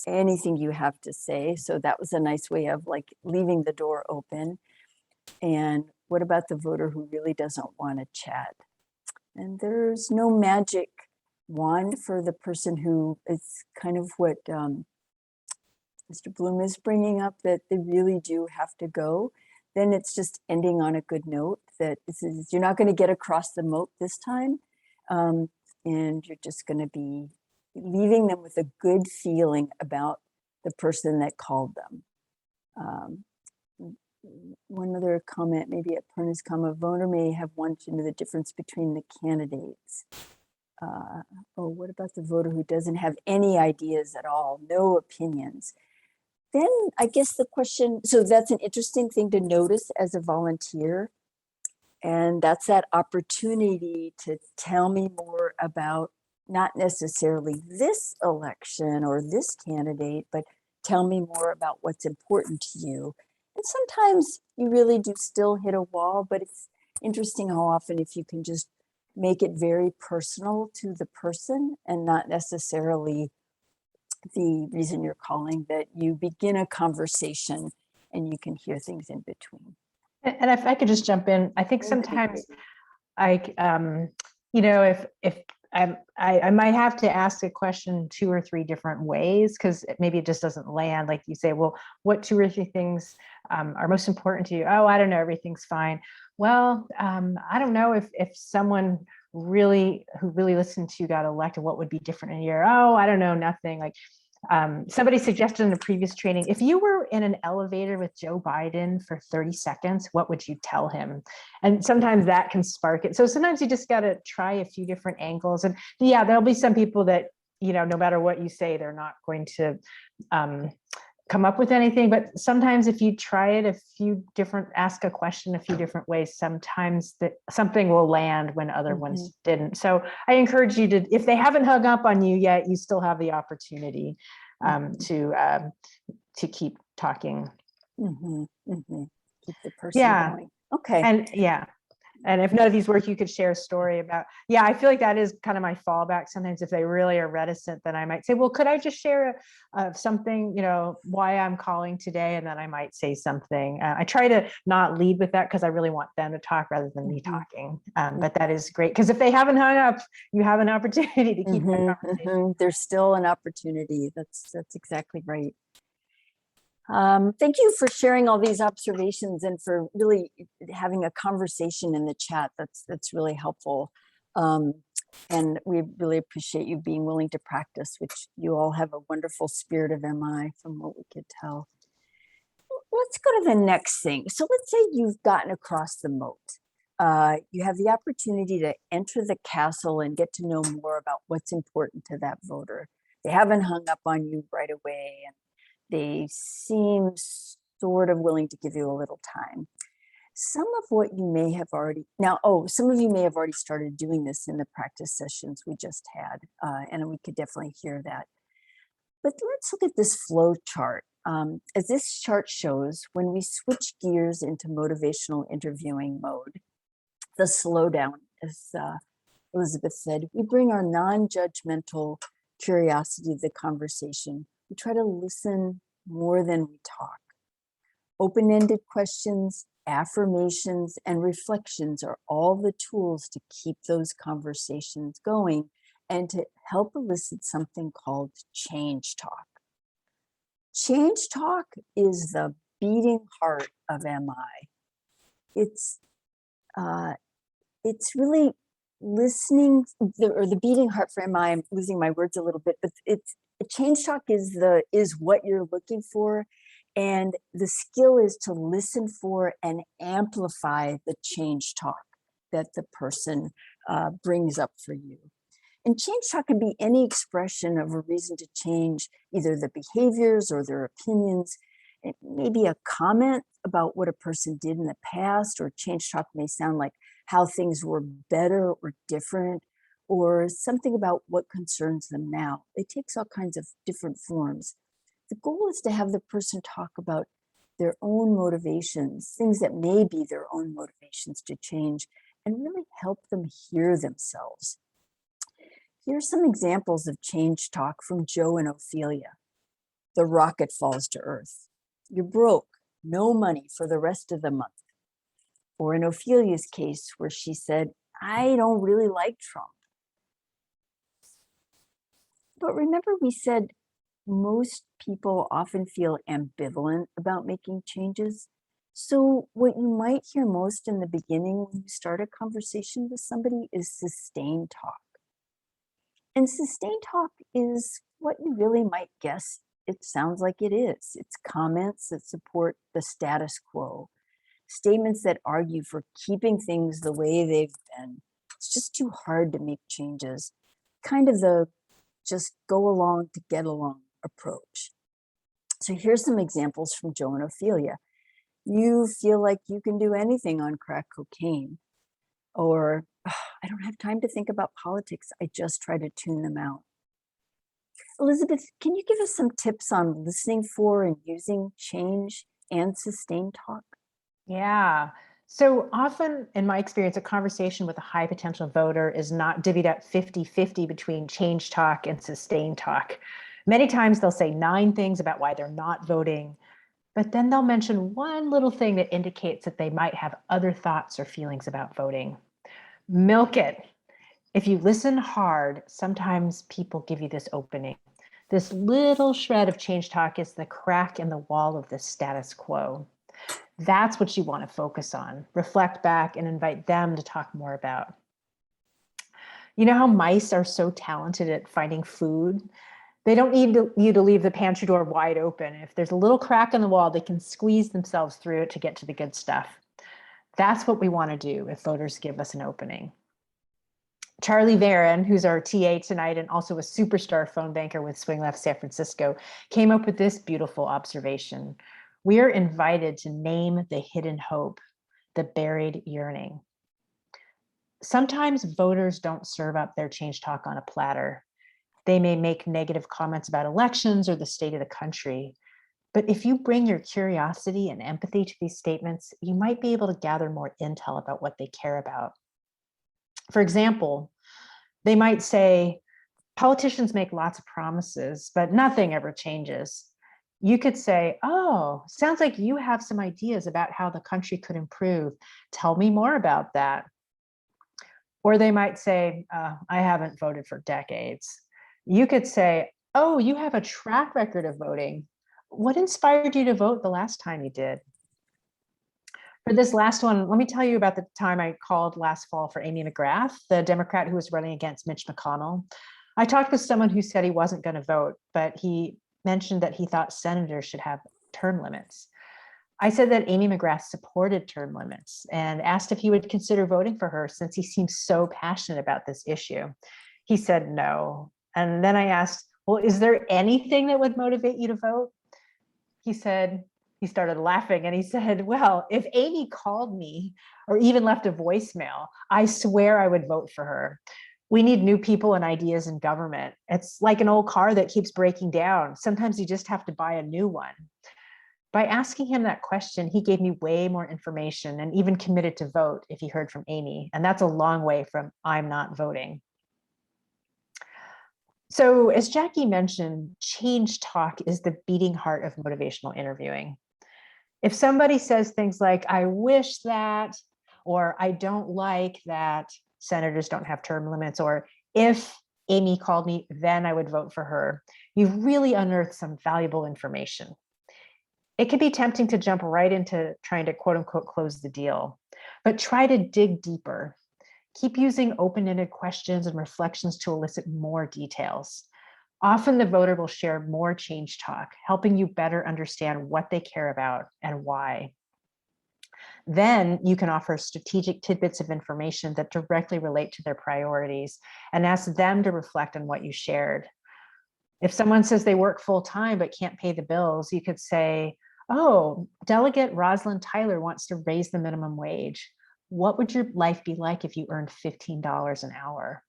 anything you have to say. So that was a nice way of like leaving the door open. And what about the voter who really doesn't want to chat? And there's no magic wand for the person who, it's kind of what Mr. Bloom is bringing up, that they really do have to go. Then it's just ending on a good note, that you're not going to get across the moat this time. And you're just going to be leaving them with a good feeling about the person that called them. One other comment, maybe at Perna's comma, voter may have wanted to know the difference between the candidates. What about the voter who doesn't have any ideas at all, no opinions? Then I guess the question, so that's an interesting thing to notice as a volunteer. And that's that opportunity to tell me more about not necessarily this election or this candidate, but tell me more about what's important to you. And sometimes you really do still hit a wall, but it's interesting how often if you can just make it very personal to the person and not necessarily the reason you're calling, that you begin a conversation and you can hear things in between. And if I could just jump in, I think sometimes if I might have to ask a question 2 or 3 different ways, because maybe it just doesn't land. Like you say, well, what 2 or 3 things are most important to you? Oh, I don't know, everything's fine. Well, I don't know if someone who really listened to you got elected, what would be different in a year? Oh, I don't know, nothing. Like somebody suggested in a previous training, if you were in an elevator with Joe Biden for 30 seconds, what would you tell him? And sometimes that can spark it. So sometimes you just got to try a few different angles. And yeah, there'll be some people that, no matter what you say, they're not going to come up with anything. But sometimes if you try it ask a question a few different ways, sometimes that something will land when other ones didn't. So I encourage you to, if they haven't hung up on you yet, you still have the opportunity to keep talking. Keep the person going. Okay. And and if none of these work, you could share a story about, I feel like that is kind of my fallback. Sometimes if they really are reticent, then I might say, well, could I just share something, why I'm calling today? And then I might say something. I try to not lead with that because I really want them to talk rather than me talking. But that is great, because if they haven't hung up, you have an opportunity to keep that conversation. There's still an opportunity. That's exactly right. Thank you for sharing all these observations and for really having a conversation in the chat. That's really helpful. And we really appreciate you being willing to practice, which you all have a wonderful spirit of MI from what we could tell. Let's go to the next thing. So let's say you've gotten across the moat. You have the opportunity to enter the castle and get to know more about what's important to that voter. They haven't hung up on you right away, and they seem sort of willing to give you a little time. Some of you may have already started doing this in the practice sessions we just had, and we could definitely hear that. But let's look at this flow chart. As this chart shows, when we switch gears into motivational interviewing mode, the slowdown, as Elizabeth said, we bring our non-judgmental curiosity to the conversation. We try to listen more than we talk. Open-ended questions, affirmations, and reflections are all the tools to keep those conversations going and to help elicit something called change talk. Change talk is the beating heart of MI. It's really listening, the beating heart for MI. I'm losing my words a little bit, but change talk is what you're looking for, and the skill is to listen for and amplify the change talk that the person brings up for you. And change talk can be any expression of a reason to change either the behaviors or their opinions. It may be a comment about what a person did in the past, or change talk may sound like how things were better or different, or something about what concerns them now. It takes all kinds of different forms. The goal is to have the person talk about their own motivations, things that may be their own motivations to change, and really help them hear themselves. Here are some examples of change talk from Joe and Ophelia. The rocket falls to Earth. You're broke, no money for the rest of the month. Or in Ophelia's case, where she said, I don't really like Trump. But remember, we said most people often feel ambivalent about making changes. So what you might hear most in the beginning when you start a conversation with somebody is sustained talk. And sustained talk is what you really might guess it sounds like it is. It's comments that support the status quo, statements that argue for keeping things the way they've been. It's just too hard to make changes. Kind of the just go along to get along approach. So here's some examples from Joe and Ophelia. You feel like you can do anything on crack cocaine. Or, I don't have time to think about politics. I just try to tune them out. Elizabeth, can you give us some tips on listening for and using change and sustained talk? Yeah. So often, in my experience, a conversation with a high potential voter is not divvied up 50-50 between change talk and sustained talk. Many times they'll say 9 things about why they're not voting, but then they'll mention one little thing that indicates that they might have other thoughts or feelings about voting. Milk it. If you listen hard, sometimes people give you this opening. This little shred of change talk is the crack in the wall of the status quo. That's what you want to focus on, reflect back, and invite them to talk more about. You know how mice are so talented at finding food? They don't need you to leave the pantry door wide open. If there's a little crack in the wall, they can squeeze themselves through it to get to the good stuff. That's what we want to do if voters give us an opening. Charlie Varon, who's our TA tonight and also a superstar phone banker with Swing Left San Francisco, came up with this beautiful observation. We are invited to name the hidden hope, the buried yearning. Sometimes voters don't serve up their change talk on a platter. They may make negative comments about elections or the state of the country. But if you bring your curiosity and empathy to these statements, you might be able to gather more intel about what they care about. For example, they might say, politicians make lots of promises, but nothing ever changes. You could say, oh, sounds like you have some ideas about how the country could improve. Tell me more about that. Or they might say, I haven't voted for decades. You could say, oh, you have a track record of voting. What inspired you to vote the last time you did? For this last one, let me tell you about the time I called last fall for Amy McGrath, the Democrat who was running against Mitch McConnell. I talked with someone who said he wasn't going to vote, but he mentioned that he thought senators should have term limits. I said that Amy McGrath supported term limits and asked if he would consider voting for her since he seems so passionate about this issue. He said no. And then I asked, well, is there anything that would motivate you to vote? He started laughing and he said, well, if Amy called me or even left a voicemail, I swear I would vote for her. We need new people and ideas in government. It's like an old car that keeps breaking down. Sometimes you just have to buy a new one. By asking him that question, he gave me way more information and even committed to vote if he heard from Amy. And that's a long way from I'm not voting. So as Jackie mentioned, change talk is the beating heart of motivational interviewing. If somebody says things like, I wish that, or I don't like that senators don't have term limits, or if Amy called me, then I would vote for her, you've really unearthed some valuable information. It can be tempting to jump right into trying to quote unquote close the deal, but try to dig deeper. Keep using open-ended questions and reflections to elicit more details. Often the voter will share more change talk, helping you better understand what they care about and why. Then you can offer strategic tidbits of information that directly relate to their priorities and ask them to reflect on what you shared. If someone says they work full-time but can't pay the bills, you could say, oh, Delegate Rosalind Tyler wants to raise the minimum wage. What would your life be like if you earned $15 an hour?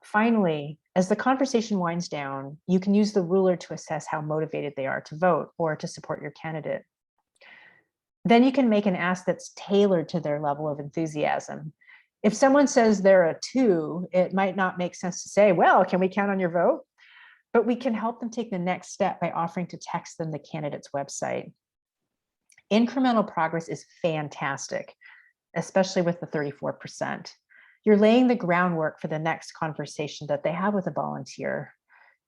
Finally, as the conversation winds down, you can use the ruler to assess how motivated they are to vote or to support your candidate. Then you can make an ask that's tailored to their level of enthusiasm. If someone says they're a 2, it might not make sense to say, well, can we count on your vote? But we can help them take the next step by offering to text them the candidate's website. Incremental progress is fantastic, especially with the 34%. You're laying the groundwork for the next conversation that they have with a volunteer.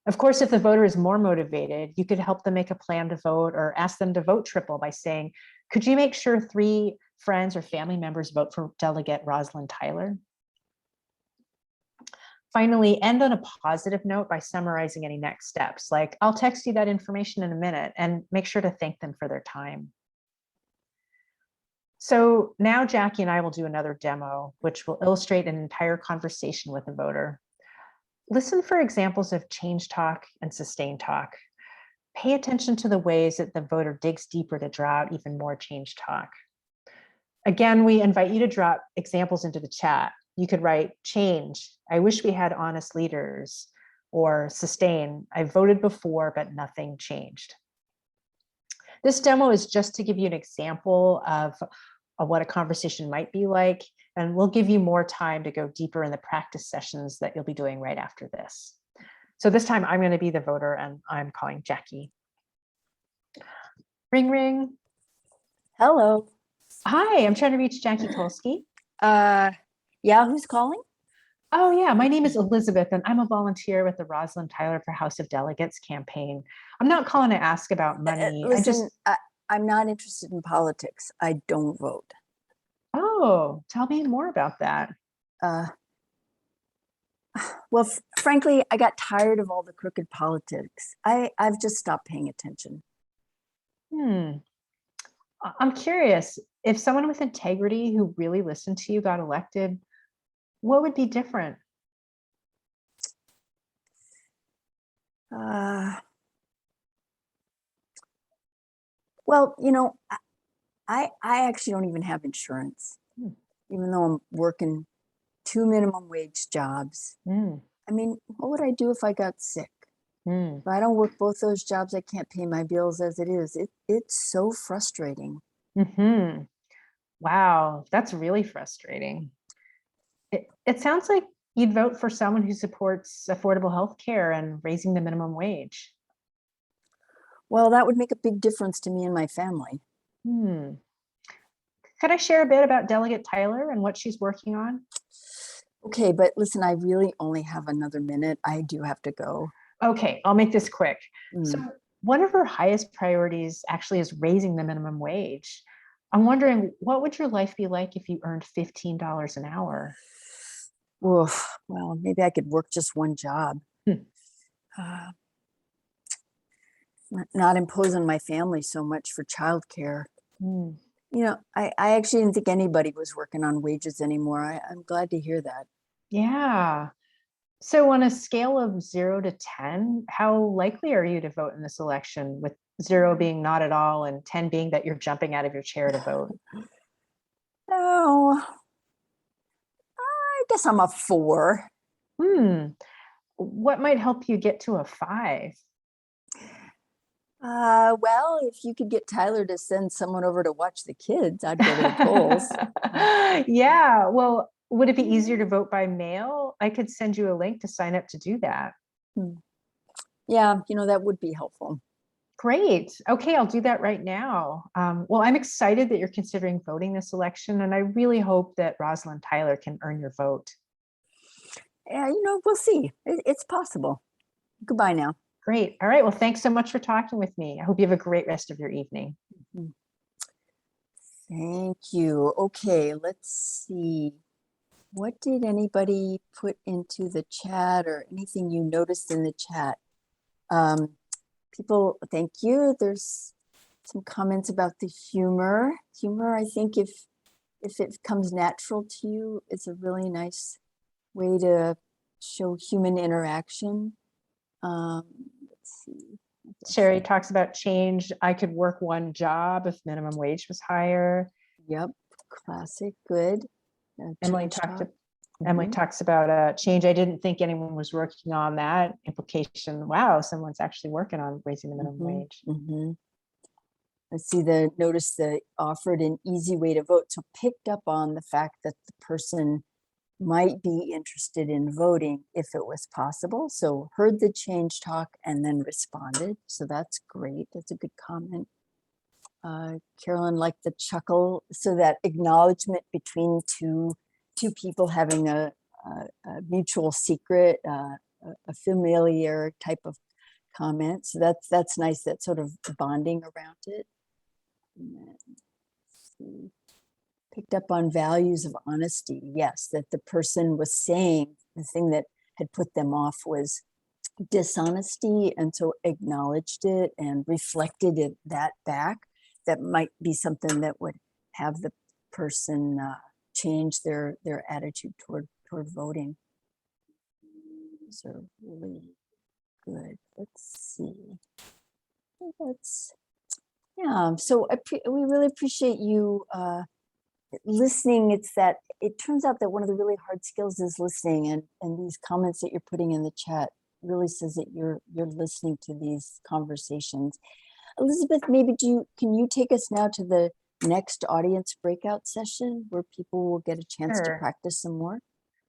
Of course, if the voter is more motivated, you could help them make a plan to vote or ask them to vote triple by saying, could you make sure 3 friends or family members vote for Delegate Rosalind Tyler? Finally, end on a positive note by summarizing any next steps, like I'll text you that information in a minute, and make sure to thank them for their time. So now Jackie and I will do another demo, which will illustrate an entire conversation with a voter. Listen for examples of change talk and sustained talk. Pay attention to the ways that the voter digs deeper to draw out even more change talk. Again, we invite you to drop examples into the chat. You could write change, I wish we had honest leaders, or sustain, I voted before, but nothing changed. This demo is just to give you an example of what a conversation might be like, and we'll give you more time to go deeper in the practice sessions that you'll be doing right after this. So this time I'm going to be the voter and I'm calling Jackie. Ring, ring. Hello. Hi, I'm trying to reach Jackie Kolsky. Yeah, who's calling? Oh, yeah. My name is Elizabeth, and I'm a volunteer with the Rosalind Tyler for House of Delegates campaign. I'm not calling to ask about money. Listen, I'm not interested in politics. I don't vote. Oh, tell me more about that. Uh, well, frankly, I got tired of all the crooked politics. I've just stopped paying attention. Hmm. I'm curious if someone with integrity who really listened to you got elected, what would be different? Uh, well, I actually don't even have insurance, Hmm. even though I'm working 2 minimum wage jobs. Hmm. I mean, what would I do if I got sick? Hmm. If I don't work both those jobs, I can't pay my bills as it is. It's so frustrating. Hmm. Wow, that's really frustrating. It sounds like you'd vote for someone who supports affordable health care and raising the minimum wage. Well, that would make a big difference to me and my family. Hmm. Could I share a bit about Delegate Tyler and what she's working on? Okay, but listen, I really only have another minute. I do have to go. Okay, I'll make this quick. So, Mm. one of her highest priorities actually is raising the minimum wage. I'm wondering, what would your life be like if you earned $15 an hour? Oof, well, maybe I could work just one job. Hmm. Uh, not impose on my family so much for childcare. Hmm. I actually didn't think anybody was working on wages anymore. I'm glad to hear that. Yeah. So, on a scale of 0 to 10, how likely are you to vote in this election, with 0 being not at all and 10 being that you're jumping out of your chair to vote? Oh, I guess I'm a 4. Hmm. What might help you get to a 5? Well, if you could get Tyler to send someone over to watch the kids, I'd go to the polls. Yeah. Well, would it be easier to vote by mail? I could send you a link to sign up to do that. Hmm. Yeah, that would be helpful. Great. Okay, I'll do that right now. Well, I'm excited that you're considering voting this election, and I really hope that Rosalind Tyler can earn your vote. Yeah, we'll see. It's possible. Goodbye now. Great. All right. Well, thanks so much for talking with me. I hope you have a great rest of your evening. Mhm. Thank you. Okay, let's see. What did anybody put into the chat or anything you noticed in the chat? Um, Thank you. There's some comments about the humor. Humor, I think if it comes natural to you, it's a really nice way to show human interaction. Um, let's see. Sherry talks about change. I could work one job if minimum wage was higher. Yep, classic, good. Emily Change talked. talk. Emily Mhm. talks about change. I didn't think anyone was working on that implication. Wow, someone's actually working on raising the minimum Mhm, wage. mhm. Let's see, notice the offered an easy way to vote. So picked up on the fact that the person might be interested in voting if it was possible. So heard the change talk and then responded. So that's great. That's a good comment. Carolyn liked the chuckle. So that acknowledgement between two people having a mutual secret, a familiar type of comment. So that's nice. That sort of bonding around it. Picked up on values of honesty. Yes, that the person was saying the thing that had put them off was dishonesty, and so acknowledged it and reflected that back. That might be something that would have the person change their attitude toward voting. Those are really good. Let's see. Yeah. So we really appreciate you listening. It turns out that one of the really hard skills is listening, and these comments that you're putting in the chat really says that you're listening to these conversations. Elizabeth, maybe can you take us now to the next audience breakout session where people will get a chance to Sure. practice some more?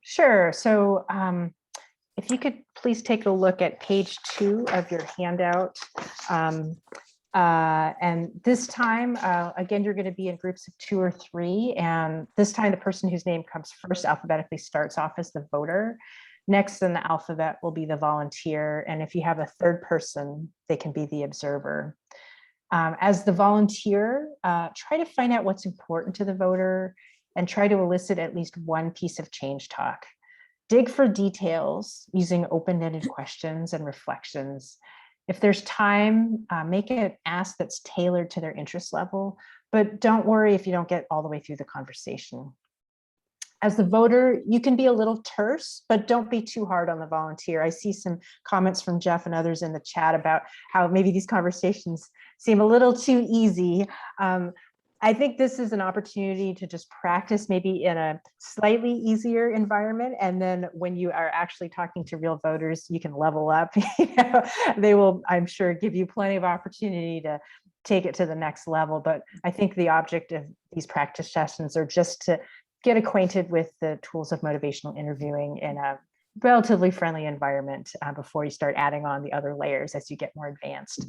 Sure. So if you could please take a look at page 2 of your handout. And this time, again, you're going to be in groups of 2 or 3. And this time, the person whose name comes first alphabetically starts off as the voter. Next in the alphabet will be the volunteer. And if you have a third person, they can be the observer. As the volunteer, try to find out what's important to the voter and try to elicit at least one piece of change talk. Dig for details using open-ended questions and reflections. If there's time, make an ask that's tailored to their interest level, but don't worry if you don't get all the way through the conversation. As the voter, you can be a little terse, but don't be too hard on the volunteer. I see some comments from Jeff and others in the chat about how maybe these conversations seem a little too easy. I think this is an opportunity to just practice maybe in a slightly easier environment. And then when you are actually talking to real voters, you can level up. They will, I'm sure, give you plenty of opportunity to take it to the next level. But I think the object of these practice sessions are just to get acquainted with the tools of motivational interviewing in a relatively friendly environment before you start adding on the other layers as you get more advanced.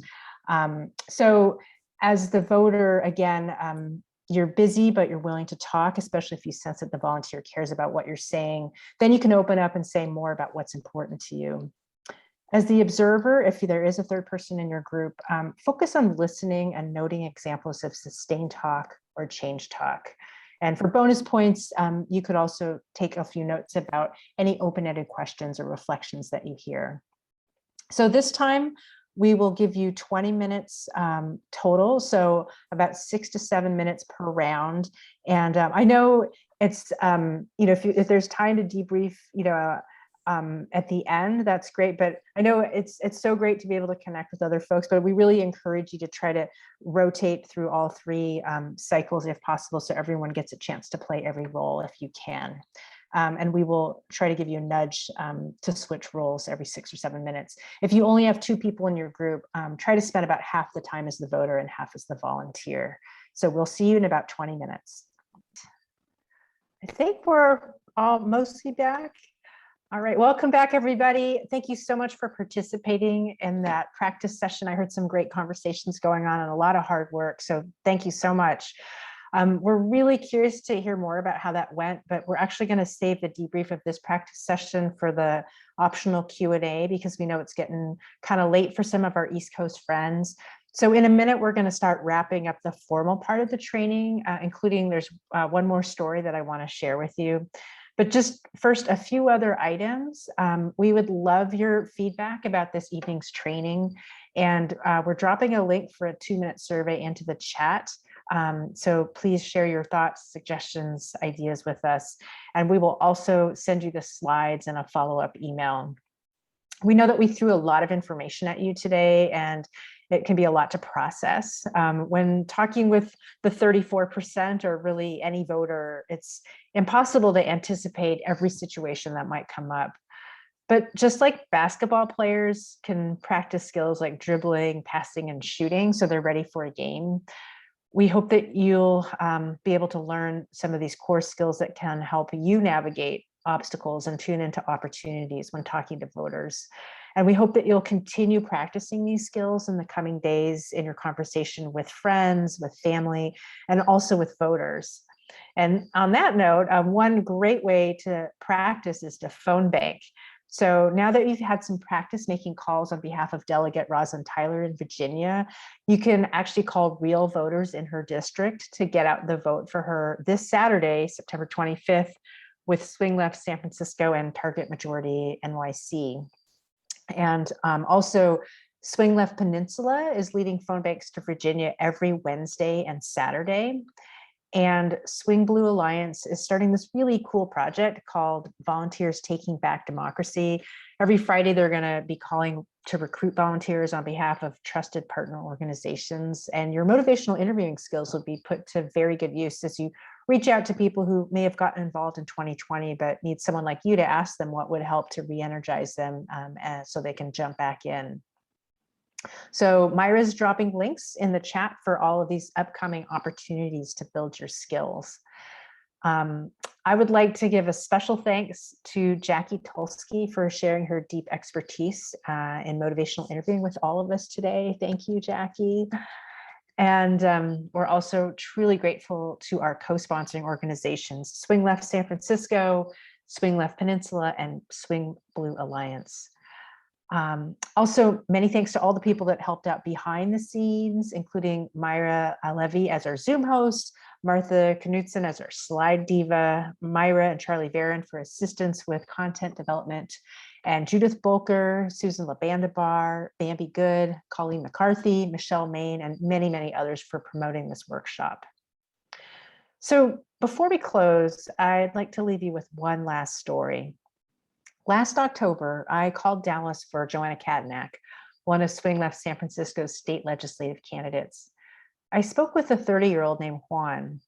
So as the voter, again, you're busy, but you're willing to talk, especially if you sense that the volunteer cares about what you're saying. Then you can open up and say more about what's important to you. As the observer, if there is a third person in your group, focus on listening and noting examples of sustained talk or change talk. And for bonus points, you could also take a few notes about any open-ended questions or reflections that you hear. So this time, we will give you 20 minutes total, so about 6 to 7 minutes per round. And I know it's, if there's time to debrief, at the end, that's great. But I know it's so great to be able to connect with other folks, but we really encourage you to try to rotate through all 3 cycles if possible, so everyone gets a chance to play every role if you can. And we will try to give you a nudge to switch roles every 6 or 7 minutes. If you only have 2 people in your group, try to spend about half the time as the voter and half as the volunteer. So we'll see you in about 20 minutes. I think we're all mostly back. All right, welcome back, everybody. Thank you so much for participating in that practice session. I heard some great conversations going on and a lot of hard work, so thank you so much. We're really curious to hear more about how that went, but we're actually going to save the debrief of this practice session for the optional Q&A because we know it's getting kind of late for some of our East Coast friends. So in a minute, we're going to start wrapping up the formal part of the training, including there's one more story that I want to share with you. But just first, a few other items. We would love your feedback about this evening's training. And we're dropping a link for a 2-minute survey into the chat. So please share your thoughts, suggestions, ideas with us. And we will also send you the slides and a follow-up email. We know that we threw a lot of information at you today, and it can be a lot to process. When talking with the 34% or really any voter, it's impossible to anticipate every situation that might come up. But just like basketball players can practice skills like dribbling, passing, and shooting, so they're ready for a game, we hope that you'll be able to learn some of these core skills that can help you navigate obstacles and tune into opportunities when talking to voters. And we hope that you'll continue practicing these skills in the coming days in your conversation with friends, with family, and also with voters. And on that note, one great way to practice is to phone bank. So now that you've had some practice making calls on behalf of Delegate Rosalind Tyler in Virginia, you can actually call real voters in her district to get out the vote for her this Saturday, September 25th, with Swing Left San Francisco and Target Majority NYC. And also, Swing Left Peninsula is leading phone banks to Virginia every Wednesday and Saturday. And Swing Blue Alliance is starting this really cool project called Volunteers Taking Back Democracy. Every Friday, they're going to be calling to recruit volunteers on behalf of trusted partner organizations. And your motivational interviewing skills will be put to very good use as you reach out to people who may have gotten involved in 2020, but need someone like you to ask them what would help to re-energize them so they can jump back in. So Myra's dropping links in the chat for all of these upcoming opportunities to build your skills. I would like to give a special thanks to Jackie Tulsky for sharing her deep expertise in motivational interviewing with all of us today. Thank you, Jackie. And we're also truly grateful to our co-sponsoring organizations, Swing Left San Francisco, Swing Left Peninsula, and Swing Blue Alliance. Also, many thanks to all the people that helped out behind the scenes, including Myra Levy as our Zoom host, Martha Knudsen as our slide diva, Myra and Charlie Varon for assistance with content development, and Judith Bolker, Susan LaBandabar, Bambi Good, Colleen McCarthy, Michelle Main, and many, many others for promoting this workshop. So before we close, I'd like to leave you with one last story. Last October, I called Dallas for Joanna Katanak, one of Swing Left San Francisco's state legislative candidates. I spoke with a 30-year-old named Juan.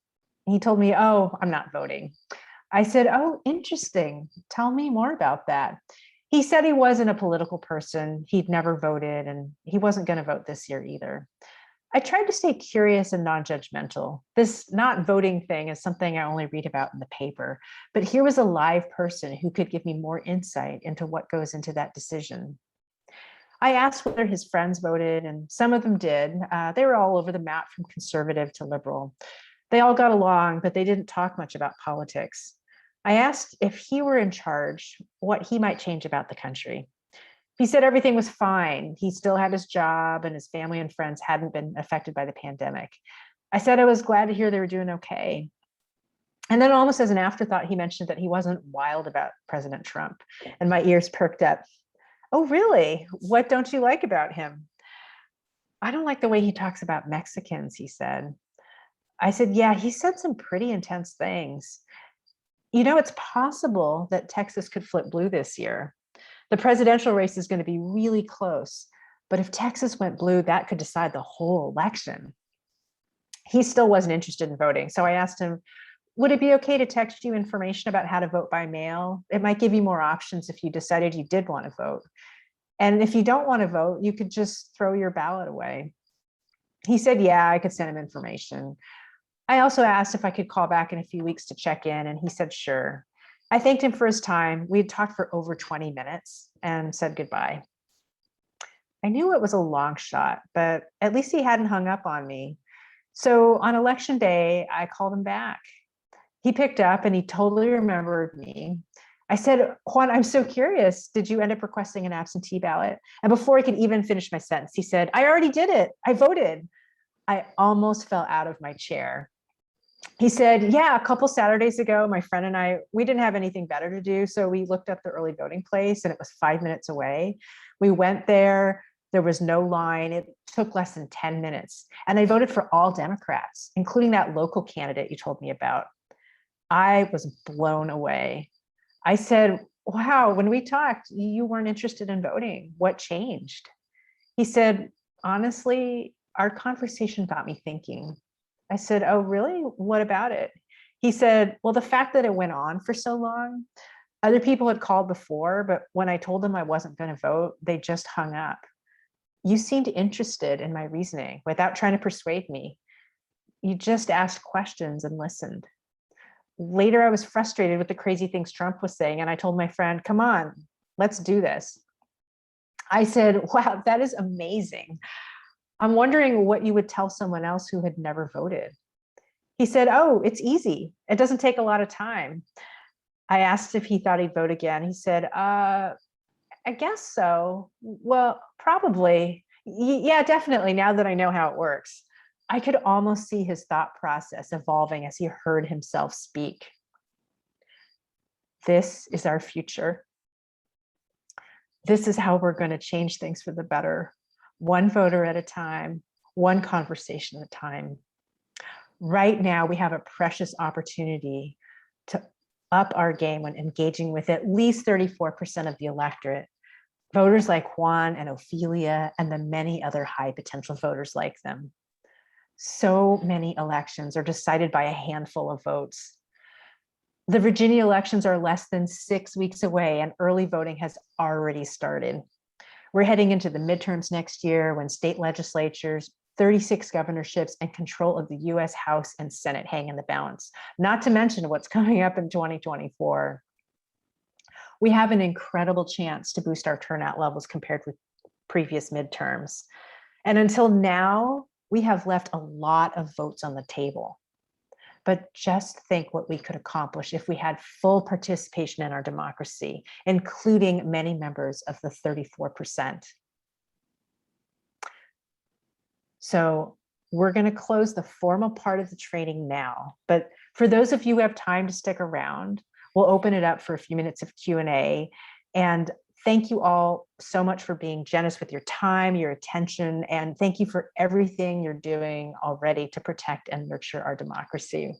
He told me, "Oh, I'm not voting." I said, "Oh, interesting. Tell me more about that." He said he wasn't a political person. He'd never voted, and he wasn't going to vote this year either. I tried to stay curious and non-judgmental. This not voting thing is something I only read about in the paper, but here was a live person who could give me more insight into what goes into that decision. I asked whether his friends voted, and some of them did. They were all over the map from conservative to liberal. They all got along, but they didn't talk much about politics. I asked if he were in charge, what he might change about the country. He said everything was fine. He still had his job and his family and friends hadn't been affected by the pandemic. I said I was glad to hear they were doing okay. And then almost as an afterthought, he mentioned that he wasn't wild about President Trump, and my ears perked up. "Oh, really? What don't you like about him?" "I don't like the way he talks about Mexicans," he said. I said, "Yeah, he said some pretty intense things. You know, it's possible that Texas could flip blue this year. The presidential race is going to be really close, but if Texas went blue, that could decide the whole election." He still wasn't interested in voting. So I asked him, "Would it be okay to text you information about how to vote by mail? It might give you more options if you decided you did want to vote. And if you don't want to vote, you could just throw your ballot away." He said, yeah, I could send him information. I also asked if I could call back in a few weeks to check in, and he said, sure. I thanked him for his time. We had talked for over 20 minutes and said goodbye. I knew it was a long shot, but at least he hadn't hung up on me. So on election day, I called him back. He picked up and he totally remembered me. I said, "Juan, I'm so curious. Did you end up requesting an absentee ballot?" And before I could even finish my sentence, he said, "I already did it. I voted." I almost fell out of my chair. He said, yeah, a couple Saturdays ago, my friend and I, we didn't have anything better to do. So we looked up the early voting place and it was 5 minutes away. We went there. There was no line. It took less than 10 minutes. And I voted for all Democrats, including that local candidate you told me about. I was blown away. I said, wow, when we talked, you weren't interested in voting. What changed? He said, honestly, our conversation got me thinking. I said, oh, really? What about it? He said, well, the fact that it went on for so long, other people had called before, but when I told them I wasn't going to vote, they just hung up. You seemed interested in my reasoning without trying to persuade me. You just asked questions and listened. Later, I was frustrated with the crazy things Trump was saying, and I told my friend, come on, let's do this. I said, wow, that is amazing. I'm wondering what you would tell someone else who had never voted. He said, oh, it's easy. It doesn't take a lot of time. I asked if he thought he'd vote again. He said, I guess so. Well, probably. Yeah, definitely, now that I know how it works. I could almost see his thought process evolving as he heard himself speak. This is our future. This is how we're going to change things for the better. One voter at a time, one conversation at a time. Right now, we have a precious opportunity to up our game when engaging with at least 34% of the electorate, voters like Juan and Ophelia, and the many other high potential voters like them. So many elections are decided by a handful of votes. The Virginia elections are less than 6 weeks away, and early voting has already started. We're heading into the midterms next year when state legislatures 36 governorships, and control of the US House and Senate hang in the balance, not to mention what's coming up in 2024. We have an incredible chance to boost our turnout levels compared with previous midterms. And until now, we have left a lot of votes on the table. But just think what we could accomplish if we had full participation in our democracy, including many members of the 34%. So we're going to close the formal part of the training now. But for those of you who have time to stick around, we'll open it up for a few minutes of Q&A. And thank you all so much for being generous with your time, your attention, and thank you for everything you're doing already to protect and nurture our democracy.